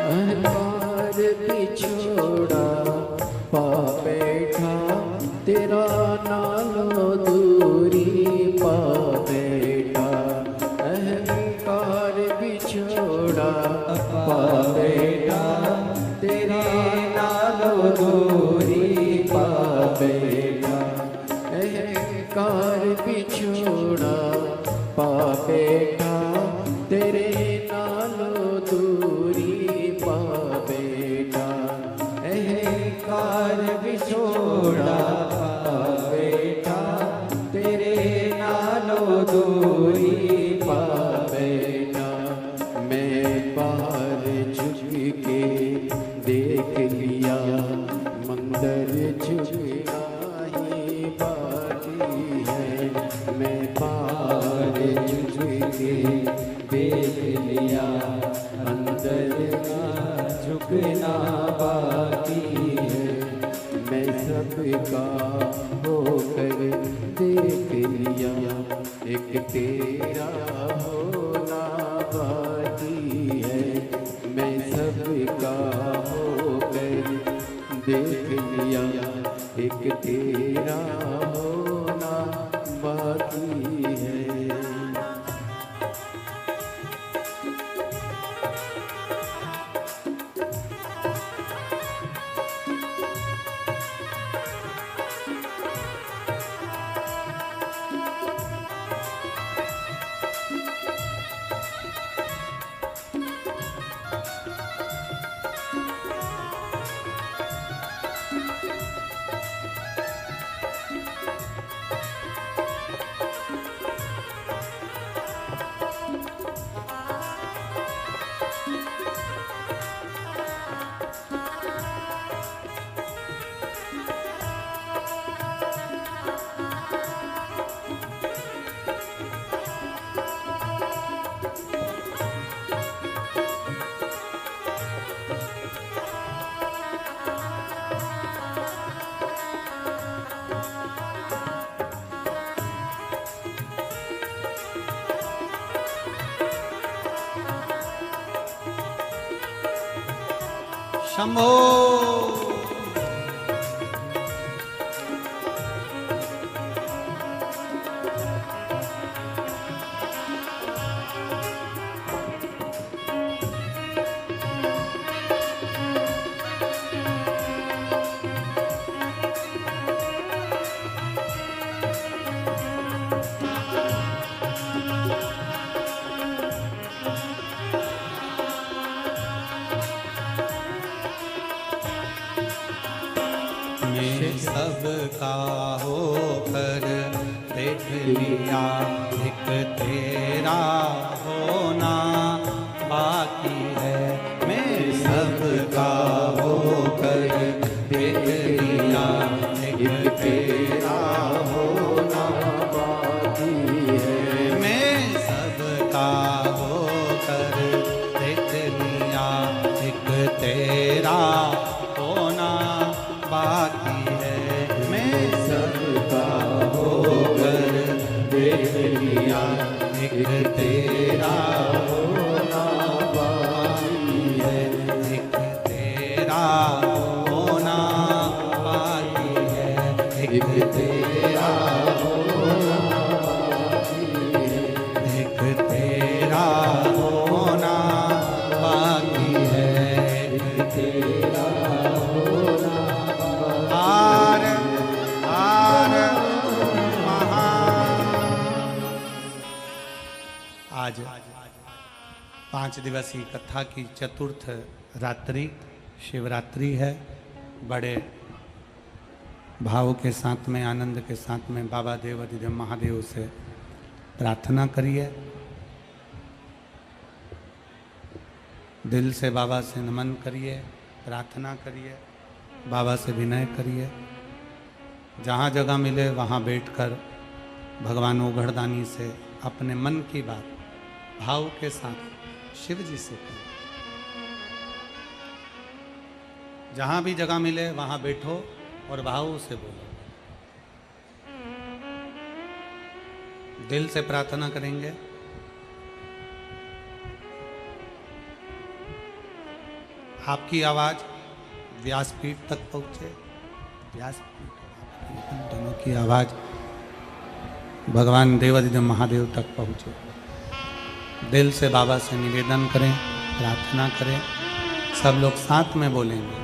अहंकार पिछोड़ा पा बैठा, तेरा नालो दूरी पा बैठा। अहंकार पिछोड़ा पा बैठा, तेरा नालो दूरी पा बैठा। अहंकार पिछोड़ा पा बैठा, तेरे नालो दूरी पा बैठा। अहंकार बिछोड़ा पा बैठा, तेरे नालो दूरी पा बैठा। मैं बाहर झुक के देख लिया, मंदिर झुकना ही बाकी है। मैं बाहर झुक के देख लिया, अंदर का झुकना बाकी है। मैं सबका होकर देख लिया, एक तेरा होना बाकी है। मैं सबका होकर देख लिया, एक तेरा होना बाकी है। शंभो। सबका होकर देख लिया, एक तेरा होना बाकी है। मैं सबका होकर देख लिया, एक तेरा होना बाकी है। मैं सबका होकर देख लिया, एक तेरा होना बाकी है। मैं सबका होकर देख लिया, एक तेरा होना बाकी है। एक तेरा होना बाकी है। एक तेरा होना बाकी है। एक तेरा होना बाकी है। एक तेरा होना आर आर महान। आज 5 दिवसीय कथा की चतुर्थ रात्रि शिवरात्रि है। बड़े भाव के साथ में, आनंद के साथ में बाबा देवाधिदेव महादेव से प्रार्थना करिए। दिल से बाबा से नमन करिए, प्रार्थना करिए, बाबा से विनय करिए। जहाँ जगह मिले वहाँ बैठकर भगवान ओघड़दानी से अपने मन की बात भाव के साथ शिव जी से करें। जहाँ भी जगह मिले वहाँ बैठो और भाव से बोलो। दिल से प्रार्थना करेंगे। आपकी आवाज व्यासपीठ तक पहुँचे। व्यासपीठ दोनों की आवाज भगवान देवाधिदेव महादेव तक पहुँचे। दिल से बाबा से निवेदन करें, प्रार्थना करें। सब लोग साथ में बोलेंगे।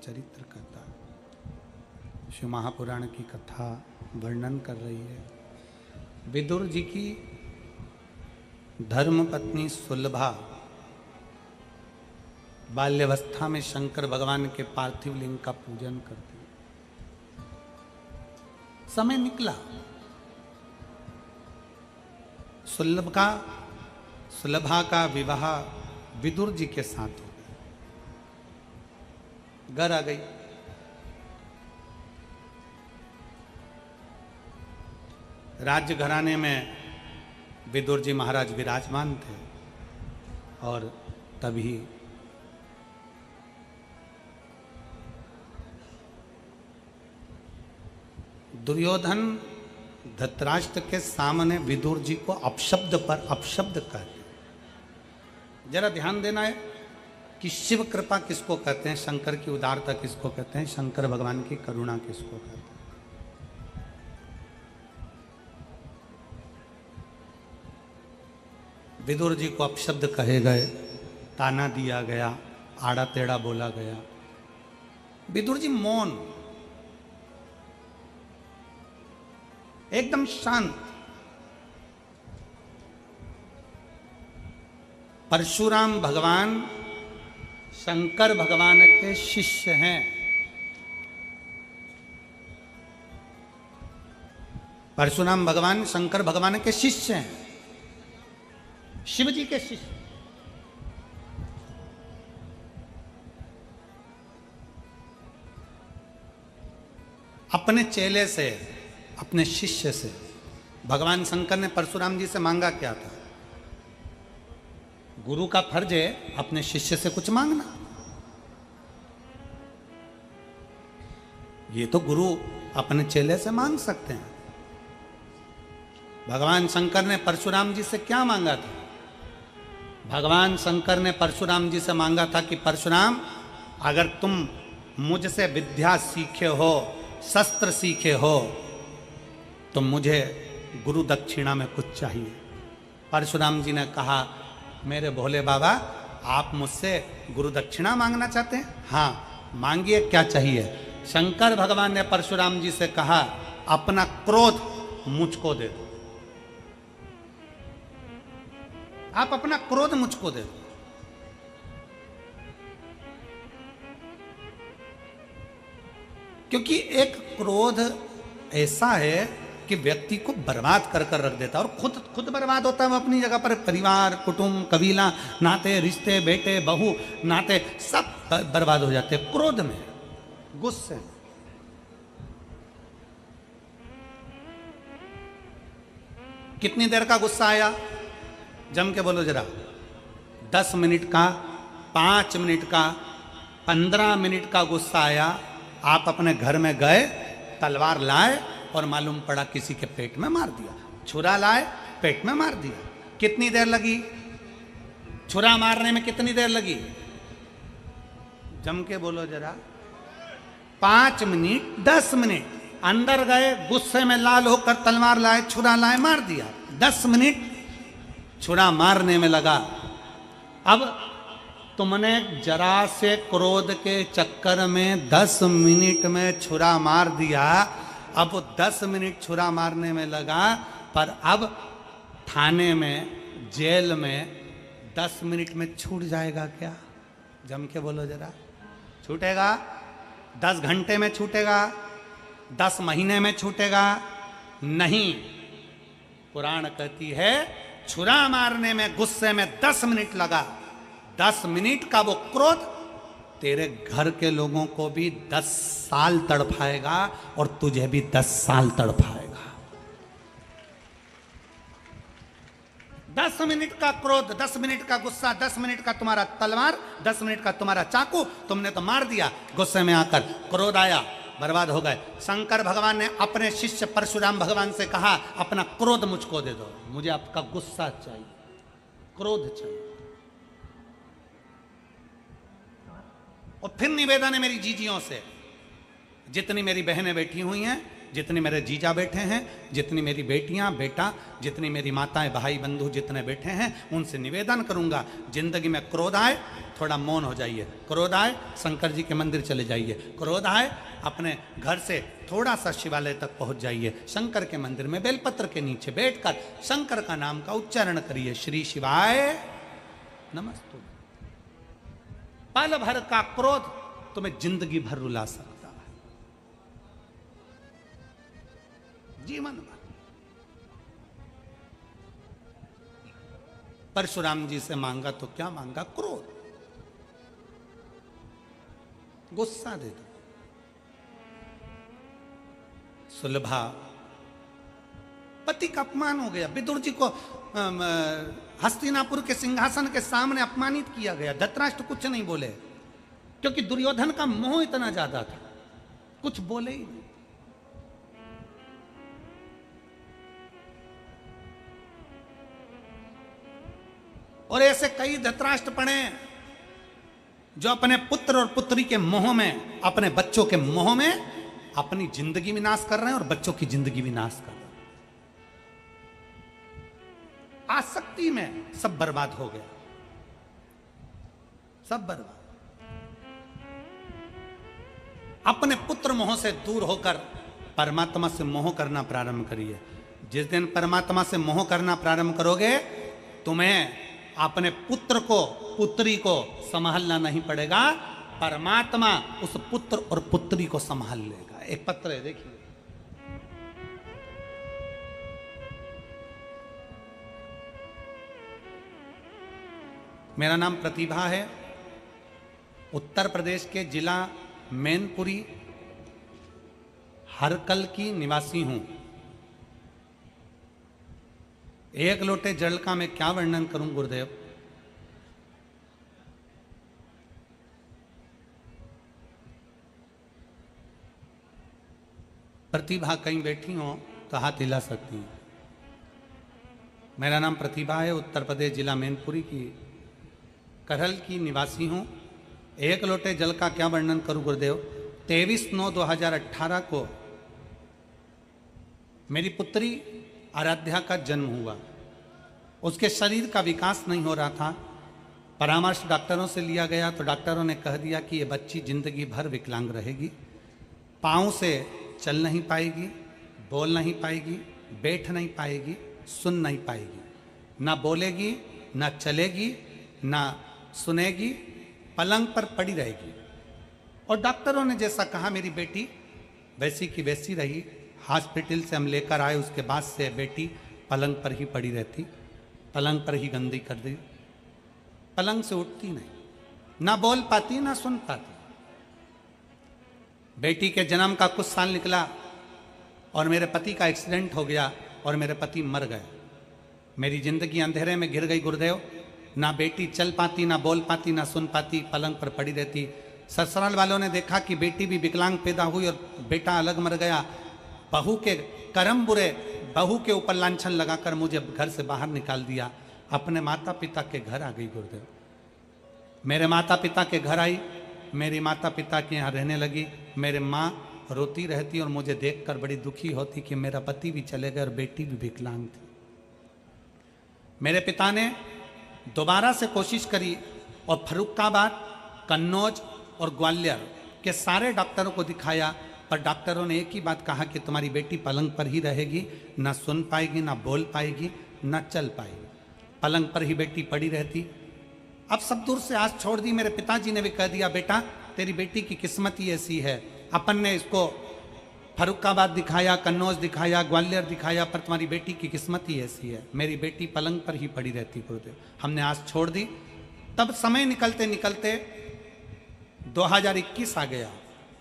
चरित्र कहता है। शिव महापुराण की कथा वर्णन कर रही है। विदुर जी की धर्मपत्नी सुलभा बाल्यावस्था में शंकर भगवान के पार्थिव लिंग का पूजन करती। समय निकला, सुलभा का विवाह विदुर जी के साथ हो गया। घर आ गई। राज्य घराने में विदुर जी महाराज विराजमान थे और तभी दुर्योधन धृतराष्ट्र के सामने विदुर जी को अपशब्द पर अपशब्द कहते। जरा ध्यान देना है कि शिव कृपा किसको कहते हैं, शंकर की उदारता किसको कहते हैं, शंकर भगवान की करुणा किसको कहते हैं। विदुर जी को अपशब्द कहे गए, ताना दिया गया, आड़ा टेढ़ा बोला गया। विदुर जी मौन, एकदम शांत। परशुराम भगवान शंकर भगवान के शिष्य हैं। परशुराम भगवान शंकर भगवान के शिष्य हैं, शिव जी के शिष्य। अपने चेले से, अपने शिष्य से भगवान शंकर ने परशुराम जी से मांगा क्या था? गुरु का फर्ज है अपने शिष्य से कुछ मांगना। ये तो गुरु अपने चेले से मांग सकते हैं। भगवान शंकर ने परशुराम जी से क्या मांगा था? भगवान शंकर ने परशुराम जी से मांगा था कि परशुराम, अगर तुम मुझसे विद्या सीखे हो, शस्त्र सीखे हो, तो मुझे गुरु दक्षिणा में कुछ चाहिए। परशुराम जी ने कहा, मेरे भोले बाबा, आप मुझसे गुरु दक्षिणा मांगना चाहते हैं? हाँ, मांगिए, क्या चाहिए? शंकर भगवान ने परशुराम जी से कहा, अपना क्रोध मुझको दे दो। आप अपना क्रोध मुझको दे दो। क्योंकि एक क्रोध ऐसा है कि व्यक्ति को बर्बाद कर कर रख देता है और खुद बर्बाद होता है। वो अपनी जगह पर परिवार, कुटुंब, कबीला, नाते, रिश्ते, बेटे, बहू, नाते सब बर्बाद हो जाते हैं क्रोध में, गुस्से में। कितनी देर का गुस्सा आया? जम के बोलो जरा। 10 मिनट का, 5 मिनट का, 15 मिनट का गुस्सा आया। आप अपने घर में गए, तलवार लाए और मालूम पड़ा किसी के पेट में मार दिया। छुरा लाए, पेट में मार दिया। कितनी देर लगी? छुरा मारने में कितनी देर लगी? जम के बोलो जरा। 5 मिनट, 10 मिनट। अंदर गए, गुस्से में लाल होकर तलवार लाए, छुरा लाए, मार दिया। 10 मिनट छुरा मारने में लगा। अब तुमने जरा से क्रोध के चक्कर में 10 मिनट में छुरा मार दिया। अब 10 मिनट छुरा मारने में लगा, पर अब थाने में, जेल में 10 मिनट में छूट जाएगा क्या? जम के बोलो जरा। छूटेगा? 10 घंटे में छूटेगा? 10 महीने में छूटेगा? नहीं। पुराण कहती है, छुरा मारने में, गुस्से में 10 मिनट लगा। 10 मिनट का वो क्रोध तेरे घर के लोगों को भी 10 साल तड़पाएगा और तुझे भी 10 साल तड़पाएगा। 10 मिनट का क्रोध, 10 मिनट का गुस्सा, 10 मिनट का तुम्हारा तलवार, 10 मिनट का तुम्हारा चाकू, तुमने तो मार दिया। गुस्से में आकर क्रोध आया, बर्बाद हो गए। शंकर भगवान ने अपने शिष्य परशुराम भगवान से कहा, अपना क्रोध मुझको दे दो, मुझे आपका गुस्सा चाहिए, क्रोध चाहिए। और फिर निवेदन है मेरी जीजियों से, जितनी मेरी बहनें बैठी हुई हैं, जितने मेरे जीजा बैठे हैं, जितनी मेरी बेटियां बेटा, जितनी मेरी माताएं भाई बंधु जितने बैठे हैं, उनसे निवेदन करूंगा, जिंदगी में क्रोध आए थोड़ा मौन हो जाइए, क्रोध आए शंकर जी के मंदिर चले जाइए, क्रोध आए अपने घर से थोड़ा सा शिवालय तक पहुंच जाइए, शंकर के मंदिर में बेलपत्र के नीचे बैठकर शंकर का नाम का उच्चारण करिए, श्री शिवाय नमस्तु। पल भर का क्रोध तुम्हें जिंदगी भर रुला सकता है, जीवन भर। परशुराम जी से मांगा तो क्या मांगा? क्रोध, गुस्सा दे दो। सुलभा, पति का अपमान हो गया, विदुर जी को हस्तिनापुर के सिंहासन के सामने अपमानित किया गया, धृतराष्ट्र कुछ नहीं बोले क्योंकि दुर्योधन का मोह इतना ज्यादा था, कुछ बोले ही नहीं। और ऐसे कई धृतराष्ट्र पड़े जो अपने पुत्र और पुत्री के मोह में, अपने बच्चों के मोह में अपनी जिंदगी विनाश कर रहे हैं और बच्चों की जिंदगी विनाश कर रहे हैं। आसक्ति में सब बर्बाद हो गया, सब बर्बाद। अपने पुत्र मोह से दूर होकर परमात्मा से मोह करना प्रारंभ करिए। जिस दिन परमात्मा से मोह करना प्रारंभ करोगे, तुम्हें अपने पुत्र को पुत्री को संभालना नहीं पड़ेगा, परमात्मा उस पुत्र और पुत्री को संभाल लेगा। एक पत्र है, देखिए, मेरा नाम प्रतिभा है, उत्तर प्रदेश के जिला मैनपुरी हरकल की निवासी हूं। एक लोटे जल का मैं क्या वर्णन करूं गुरुदेव। प्रतिभा कहीं बैठी हो तो हाथ हिला सकती हैं। मेरा नाम प्रतिभा है, उत्तर प्रदेश जिला मैनपुरी की करहल की निवासी हूं। एक लोटे जल का क्या वर्णन करूं गुरुदेव। 23/9/2018 को मेरी पुत्री आराध्या का जन्म हुआ। उसके शरीर का विकास नहीं हो रहा था। परामर्श डॉक्टरों से लिया गया तो डॉक्टरों ने कह दिया कि ये बच्ची जिंदगी भर विकलांग रहेगी, पाँव से चल नहीं पाएगी, बोल नहीं पाएगी, बैठ नहीं पाएगी, सुन नहीं पाएगी, ना बोलेगी, ना चलेगी, ना सुनेगी, पलंग पर पड़ी रहेगी। और डॉक्टरों ने जैसा कहा मेरी बेटी वैसी की वैसी रही। हॉस्पिटल से हम लेकर आए, उसके बाद से बेटी पलंग पर ही पड़ी रहती, पलंग पर ही गंदी कर दी, पलंग से उठती नहीं, ना बोल पाती ना सुन पाती। बेटी के जन्म का कुछ साल निकला और मेरे पति का एक्सीडेंट हो गया और मेरे पति मर गए। मेरी जिंदगी अंधेरे में घिर गई गुरुदेव। ना बेटी चल पाती, ना बोल पाती, ना सुन पाती, पलंग पर पड़ी रहती। ससुराल वालों ने देखा कि बेटी भी विकलांग पैदा हुई और बेटा अलग मर गया। बहू के कर्म बुरे, बहू के ऊपर लांछन लगाकर मुझे घर से बाहर निकाल दिया। अपने माता पिता के घर आ गई गुरुदेव। मेरे माता पिता के घर आई, मेरी माता पिता के यहाँ रहने लगी। मेरे माँ रोती रहती और मुझे देखकर बड़ी दुखी होती कि मेरा पति भी चले गए और बेटी भी विकलांग थी। मेरे पिता ने दोबारा से कोशिश करी और फर्रुखाबाद, कन्नौज और ग्वालियर के सारे डॉक्टरों को दिखाया, पर डॉक्टरों ने एक ही बात कहा कि तुम्हारी बेटी पलंग पर ही रहेगी, ना सुन पाएगी, ना बोल पाएगी, ना चल पाएगी, पलंग पर ही बेटी पड़ी रहती। अब सब दूर से आस छोड़ दी। मेरे पिताजी ने भी कह दिया, बेटा तेरी बेटी की किस्मत ही ऐसी है। अपन ने इसको फर्रुखाबाद दिखाया, कन्नौज दिखाया, ग्वालियर दिखाया, पर तुम्हारी बेटी की किस्मत ही ऐसी है। मेरी बेटी पलंग पर ही पड़ी रहती गुरुदेव। हमने आस छोड़ दी। तब समय निकलते निकलते 2021 आ गया।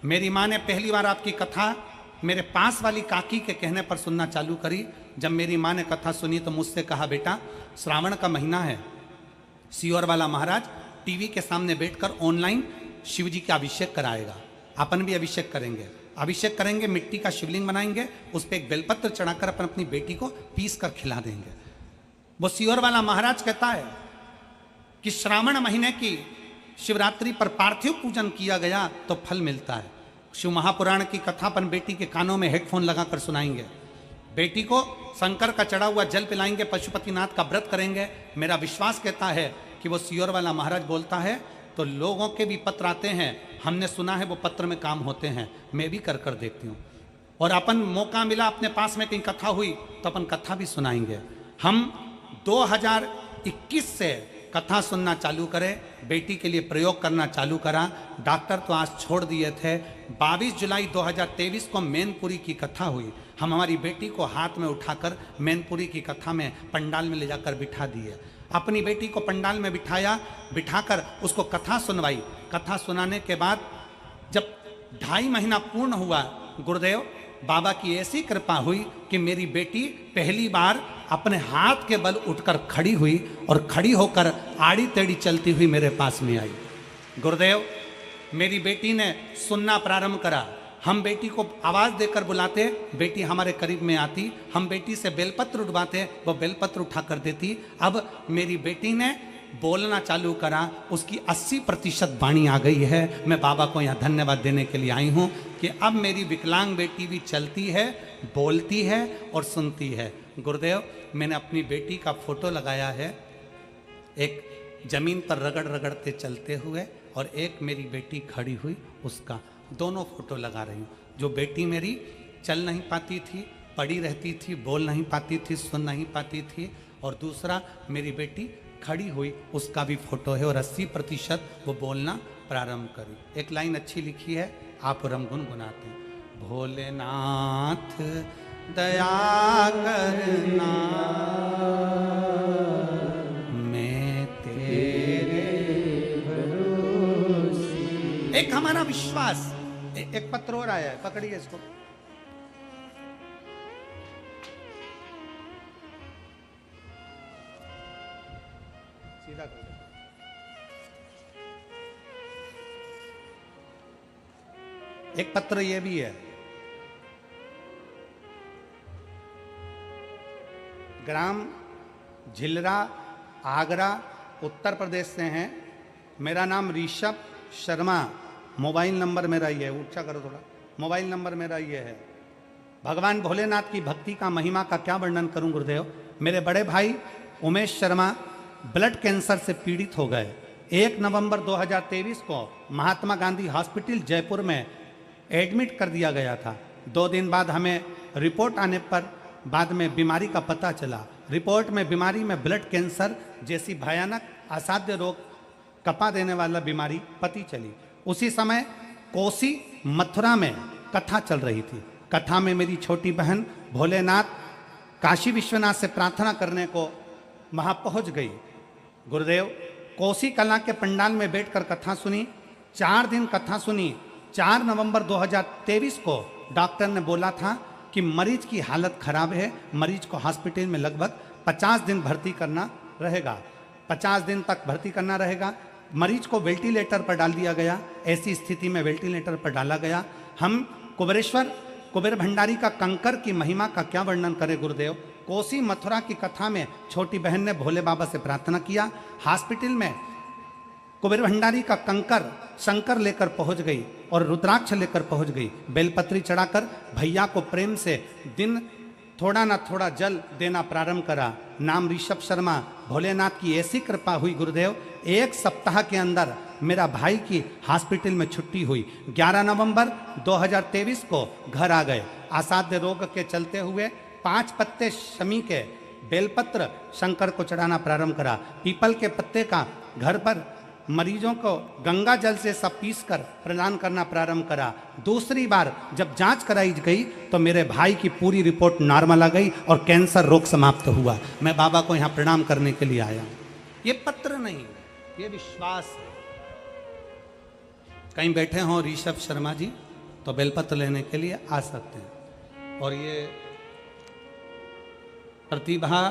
मेरी माँ ने पहली बार आपकी कथा मेरे पास वाली काकी के कहने पर सुनना चालू करी। जब मेरी माँ ने कथा सुनी तो मुझसे कहा, बेटा श्रावण का महीना है, सियोर वाला महाराज टीवी के सामने बैठकर ऑनलाइन शिव जी का अभिषेक कराएगा, अपन भी अभिषेक करेंगे। अभिषेक करेंगे, मिट्टी का शिवलिंग बनाएंगे, उस पर एक बेलपत्र चढ़ाकर अपन अपनी बेटी को पीस कर खिला देंगे। वो सियोर वाला महाराज कहता है कि श्रावण महीने की शिवरात्रि पर पार्थिव पूजन किया गया तो फल मिलता है। शिव महापुराण की कथा अपन बेटी के कानों में हेडफोन लगाकर सुनाएंगे, बेटी को शंकर का चढ़ा हुआ जल पिलाएंगे, पशुपतिनाथ का व्रत करेंगे। मेरा विश्वास कहता है कि वो सियोर वाला महाराज बोलता है तो लोगों के भी पत्र आते हैं, हमने सुना है वो पत्र में काम होते हैं, मैं भी कर कर देखती हूँ। और अपन मौका मिला, अपने पास में कहीं कथा हुई तो अपन कथा भी सुनाएंगे। हम 2021 से कथा सुनना चालू करें, बेटी के लिए प्रयोग करना चालू करा। डॉक्टर तो आज छोड़ दिए थे। 22 जुलाई 2023 को मैनपुरी की कथा हुई। हम हमारी बेटी को हाथ में उठाकर मैनपुरी की कथा में पंडाल में ले जाकर बिठा दिए। अपनी बेटी को पंडाल में बिठाया, बिठाकर उसको कथा सुनवाई। कथा सुनाने के बाद जब 2.5 महीना पूर्ण हुआ, गुरुदेव बाबा की ऐसी कृपा हुई कि मेरी बेटी पहली बार अपने हाथ के बल उठकर खड़ी हुई और खड़ी होकर आड़ी टेढ़ी चलती हुई मेरे पास में आई। गुरुदेव मेरी बेटी ने सुनना प्रारंभ करा। हम बेटी को आवाज़ देकर बुलाते, बेटी हमारे करीब में आती। हम बेटी से बेलपत्र उठवाते, वो बेलपत्र उठा कर देती। अब मेरी बेटी ने बोलना चालू करा, उसकी 80% वाणी आ गई है। मैं बाबा को यहाँ धन्यवाद देने के लिए आई हूँ कि अब मेरी विकलांग बेटी भी चलती है, बोलती है और सुनती है। गुरुदेव मैंने अपनी बेटी का फोटो लगाया है, एक जमीन पर रगड़ रगड़ते चलते हुए और एक मेरी बेटी खड़ी हुई, उसका दोनों फोटो लगा रही हूँ। जो बेटी मेरी चल नहीं पाती थी, पड़ी रहती थी, बोल नहीं पाती थी, सुन नहीं पाती थी, और दूसरा मेरी बेटी खड़ी हुई, उसका भी फोटो है और 80% वो बोलना प्रारंभ करी। एक लाइन अच्छी लिखी है, आप और हम गुनगुनाते हैं। भोलेनाथ दया करना, मैं तेरे भरोसे। एक हमारा विश्वास। एक पत्र और आया है, पकड़िए इसको। सीधा कर। एक पत्र ये भी है, ग्राम झिलरा, आगरा, उत्तर प्रदेश से हैं। मेरा नाम ऋषभ शर्मा, मोबाइल नंबर मेरा ये है, ऊंचा करो थोड़ा, मोबाइल नंबर मेरा ये है। भगवान भोलेनाथ की भक्ति का महिमा का क्या वर्णन करूं गुरुदेव। मेरे बड़े भाई उमेश शर्मा ब्लड कैंसर से पीड़ित हो गए। 1 नवंबर 2023 को महात्मा गांधी हॉस्पिटल जयपुर में एडमिट कर दिया गया था। 2 दिन बाद हमें रिपोर्ट आने पर बाद में बीमारी का पता चला। रिपोर्ट में बीमारी में ब्लड कैंसर जैसी भयानक असाध्य रोग, कपा देने वाला बीमारी पती चली। उसी समय कोसी मथुरा में कथा चल रही थी। कथा में मेरी छोटी बहन भोलेनाथ काशी विश्वनाथ से प्रार्थना करने को वहाँ पहुँच गई। गुरुदेव कोसी कला के पंडाल में बैठकर कथा सुनी। 4 दिन कथा सुनी। 4 नवंबर 2023 को डॉक्टर ने बोला था कि मरीज की हालत खराब है, मरीज को हॉस्पिटल में लगभग 50 दिन भर्ती करना रहेगा। 50 दिन तक भर्ती करना रहेगा। मरीज को वेंटिलेटर पर डाल दिया गया। ऐसी स्थिति में वेंटिलेटर पर डाला गया। हम कुबेर भंडारी का कंकर की महिमा का क्या वर्णन करें गुरुदेव। कोसी मथुरा की कथा में छोटी बहन ने भोले बाबा से प्रार्थना किया। हॉस्पिटल में कुबेर भंडारी का कंकर शंकर लेकर पहुंच गई और रुद्राक्ष लेकर पहुंच गई। बेलपत्री चढ़ाकर भैया को प्रेम से दिन थोड़ा ना थोड़ा जल देना प्रारंभ करा। नाम ऋषभ शर्मा। भोलेनाथ की ऐसी कृपा हुई गुरुदेव, 1 सप्ताह के अंदर मेरा भाई की हॉस्पिटल में छुट्टी हुई। 11 नवंबर 2023 को घर आ गए। असाध्य रोग के चलते हुए 5 पत्ते शमी के बेलपत्र शंकर को चढ़ाना प्रारंभ करा। पीपल के पत्ते का घर पर मरीजों को गंगा जल से सब पीस कर प्रदान करना प्रारंभ करा। दूसरी बार जब जांच कराई गई तो मेरे भाई की पूरी रिपोर्ट नॉर्मल आ गई और कैंसर रोग समाप्त हुआ। मैं बाबा को यहाँ प्रणाम करने के लिए आया हूँ। ये पत्र नहीं, ये विश्वास है। कहीं बैठे हों ऋषभ शर्मा जी तो बेलपत्र लेने के लिए आ सकते हैं। और ये प्रतिभा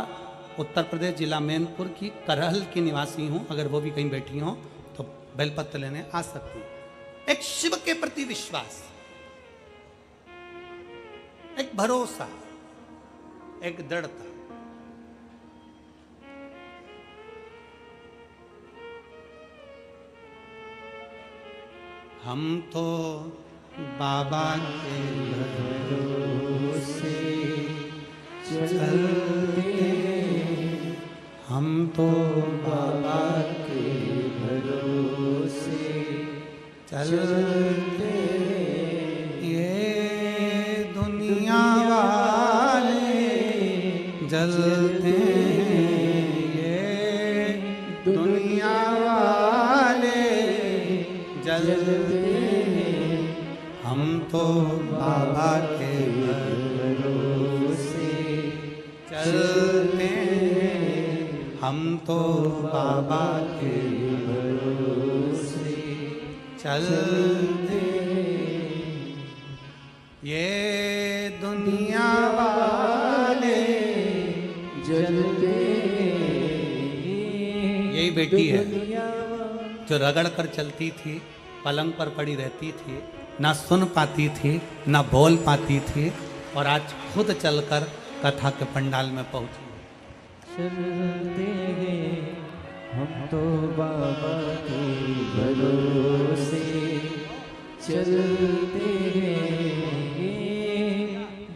उत्तर प्रदेश जिला मैनपुर की करहल की निवासी हूं, अगर वो भी कहीं बैठी हों तो बेलपत्र लेने आ सकती है। एक शिव के प्रति विश्वास, एक भरोसा, एक दृढ़ता। हम तो बाबा के भरोसे चलते हम तो बाबा के भरोसे चलते ये दुनिया वाले जलते हैं, ये दुनिया वाले जलते हैं, हम तो बाबा के भरोसे चलते हैं, हम तो बाबा के भरोसे चलते ये दुनिया वाले जलते यही बेटी है जो रगड़ कर चलती थी, पलंग पर पड़ी रहती थी, ना सुन पाती थी ना बोल पाती थी, और आज खुद चलकर कथा के पंडाल में पहुंची। चलते हैं हम तो बाबा के भरोसे चलते हैं,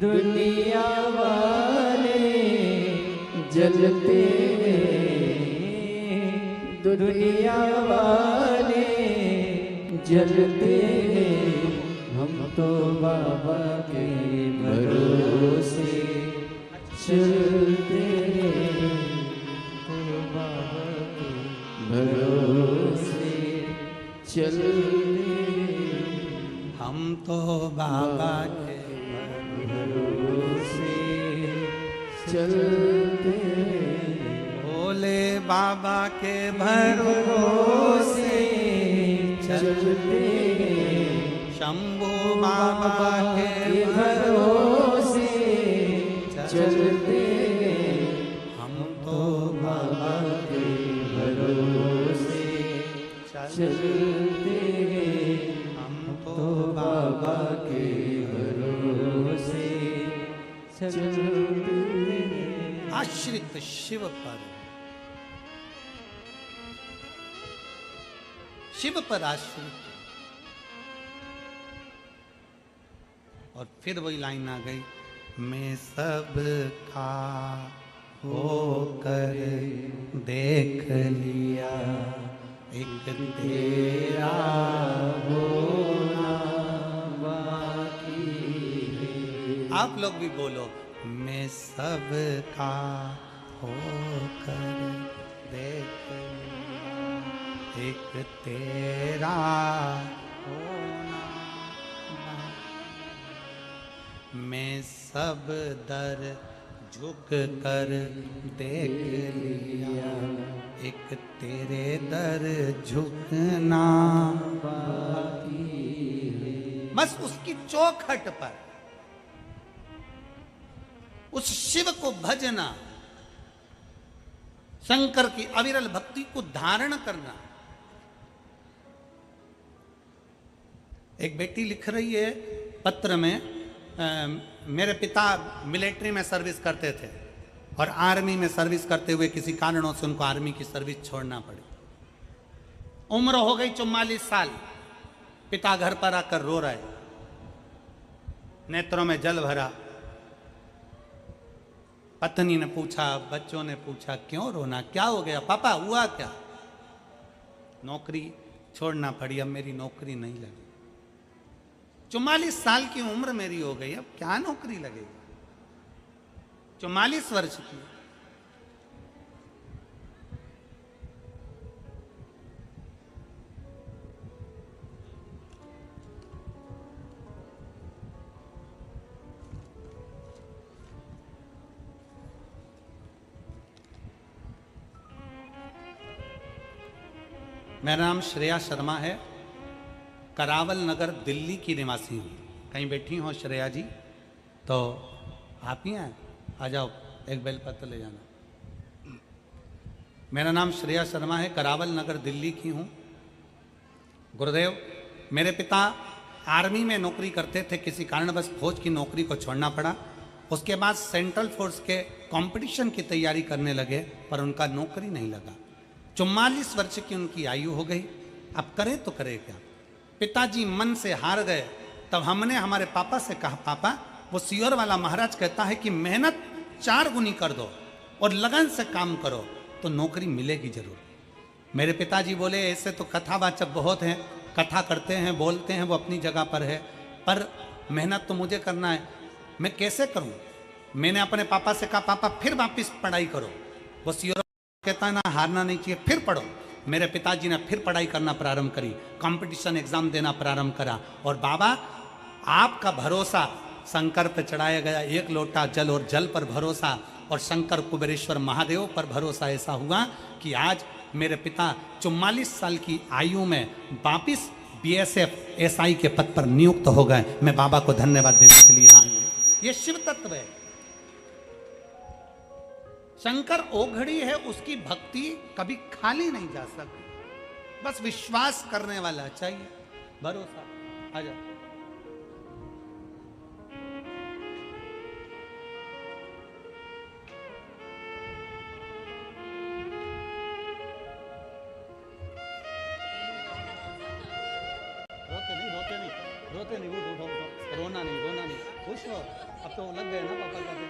दुनिया वाले जलते हैं, दुनिया वाले जलते हैं, हम तो बाबा के भरोसे चलते हैं, तो बाबा के भरोसे चलते हम तो बाबा के भरोसे चलते भोले बाबा के भरोसे चलते शंभू बाबा के भरोसे चलते हम तो बाबा के भरोसे चलते हम तो बाबा के भरोसे चलते आश्रित शिव पर, शिव पर आश्रित। और फिर वही लाइन आ गई, मैं सब का होकर देख लिया, एक तेरा होना बाकी है। आप लोग भी बोलो, मैं सब का होकर देख लिया, एक तेरा होना बाकी। मैं सब दर झुक कर देख लिया, एक तेरे दर झुकना बाकी है। बस उसकी चौखट पर उस शिव को भजना, शंकर की अविरल भक्ति को धारण करना। एक बेटी लिख रही है पत्र में, मेरे पिता मिलिट्री में सर्विस करते थे और आर्मी में सर्विस करते हुए किसी कारणों से उनको आर्मी की सर्विस छोड़ना पड़ी। उम्र हो गई 44 साल, पिता घर पर आकर रो रहे, नेत्रों में जल भरा। पत्नी ने पूछा, बच्चों ने पूछा, क्यों रोना, क्या हो गया पापा, हुआ क्या? नौकरी छोड़ना पड़ी, अब मेरी नौकरी नहीं लगी। 44 साल की उम्र मेरी हो गई, अब क्या नौकरी लगेगी? 44 वर्ष की। मेरा नाम श्रेया शर्मा है, करावल नगर दिल्ली की निवासी हूँ। कहीं बैठी हो श्रेया जी? तो आप ही हैं, आ जाओ, एक बेलपत्र ले जाना। मेरा नाम श्रेया शर्मा है, करावल नगर दिल्ली की हूँ। गुरुदेव, मेरे पिता आर्मी में नौकरी करते थे, किसी कारणवश फौज की नौकरी को छोड़ना पड़ा। उसके बाद सेंट्रल फोर्स के कंपटीशन की तैयारी करने लगे, पर उनका नौकरी नहीं लगा। 44 वर्ष की उनकी आयु हो गई, अब करें तो करें क्या? पिताजी मन से हार गए, तब हमने हमारे पापा से कहा, पापा वो सियोर वाला महाराज कहता है कि मेहनत 4 गुनी कर दो और लगन से काम करो तो नौकरी मिलेगी जरूर। मेरे पिताजी बोले ऐसे तो कथावाचक बहुत हैं, कथा करते हैं, बोलते हैं, वो अपनी जगह पर है, पर मेहनत तो मुझे करना है, मैं कैसे करूं? मैंने अपने पापा से कहा, पापा फिर वापिस पढ़ाई करो। वो सियोर कहता है ना, हारना नहीं चाहिए, फिर पढ़ो। मेरे पिताजी ने फिर पढ़ाई करना प्रारंभ करी, कंपटीशन एग्जाम देना प्रारंभ करा, और बाबा आपका भरोसा शंकर पर चढ़ाया गया, 1 लोटा जल और जल पर भरोसा, और शंकर कुबेरेश्वर महादेव पर भरोसा ऐसा हुआ कि आज मेरे पिता 44 साल की आयु में वापिस BSF SI के पद पर नियुक्त हो गए। मैं बाबा को धन्यवाद देने के लिए आया हूं। ये शिव तत्व है। शंकर ओघड़ी है, उसकी भक्ति कभी खाली नहीं जा सकती, बस विश्वास करने वाला चाहिए, भरोसा। आ जाओ। रोते नहीं, उठो, रोना नहीं, खुश हो। अब तो लग गए ना पापा का, तो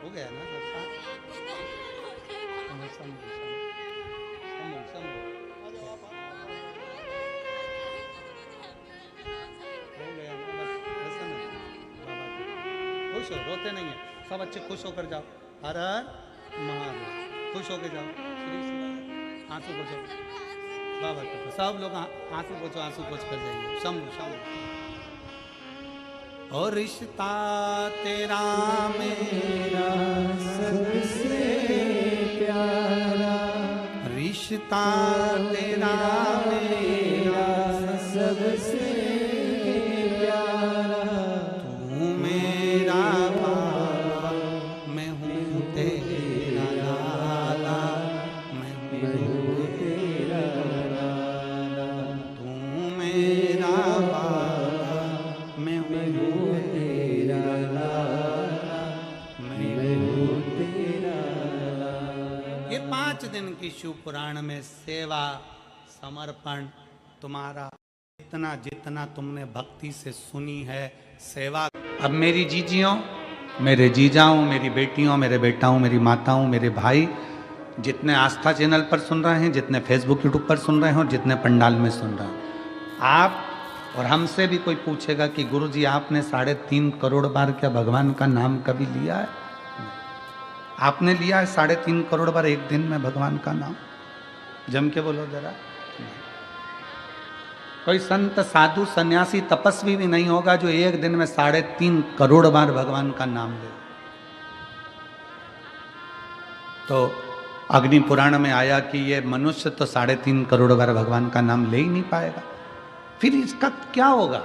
हो गया ना अच्छा। हो गया ना, बस प्रसन्न बाबा को। खुश हो, रोते नहीं है, सब अच्छे खुश होकर जाओ। हर हर महादेव, खुश होकर जाओ। आंसू पोछो बाबा को, सब लोग आंसू पोछ कर जाइए। शंभु शंभु। और रिश्ता तेरा मेरा सबसे प्यारा, रिश्ता तेरा मेरा सबसे प्यारा, तू मेरा बाबा, मैं हूँ तेरा लाला, मैं हूँ तेरा लाला, तू मेरा बाबा, मैं हूँ तेरा लाला, मैं हूँ तेरा लाला। ये 5 दिन की शिव पुराण में सेवा समर्पण तुम्हारा जितना जितना तुमने भक्ति से सुनी है सेवा। अब मेरी जीजियों, मेरे जीजाओं, मेरी बेटियों, मेरे बेटाओं, मेरी माताओं, मेरे भाई, जितने आस्था चैनल पर सुन रहे हैं, जितने फेसबुक यूट्यूब पर सुन रहे हैं और जितने पंडाल में सुन रहे हैं, आप और हमसे भी कोई पूछेगा कि गुरुजी आपने 3.5 करोड़ बार क्या भगवान का नाम कभी लिया है? आपने लिया है 3.5 करोड़ बार एक दिन में भगवान का नाम? जम के बोलो जरा। कोई संत साधु सन्यासी तपस्वी भी नहीं होगा जो एक दिन में 3.5 करोड़ बार भगवान का नाम ले। तो अग्नि पुराण में आया कि ये मनुष्य तो 3.5 करोड़ बार भगवान का नाम ले ही नहीं पाएगा, फिर इसका क्या होगा?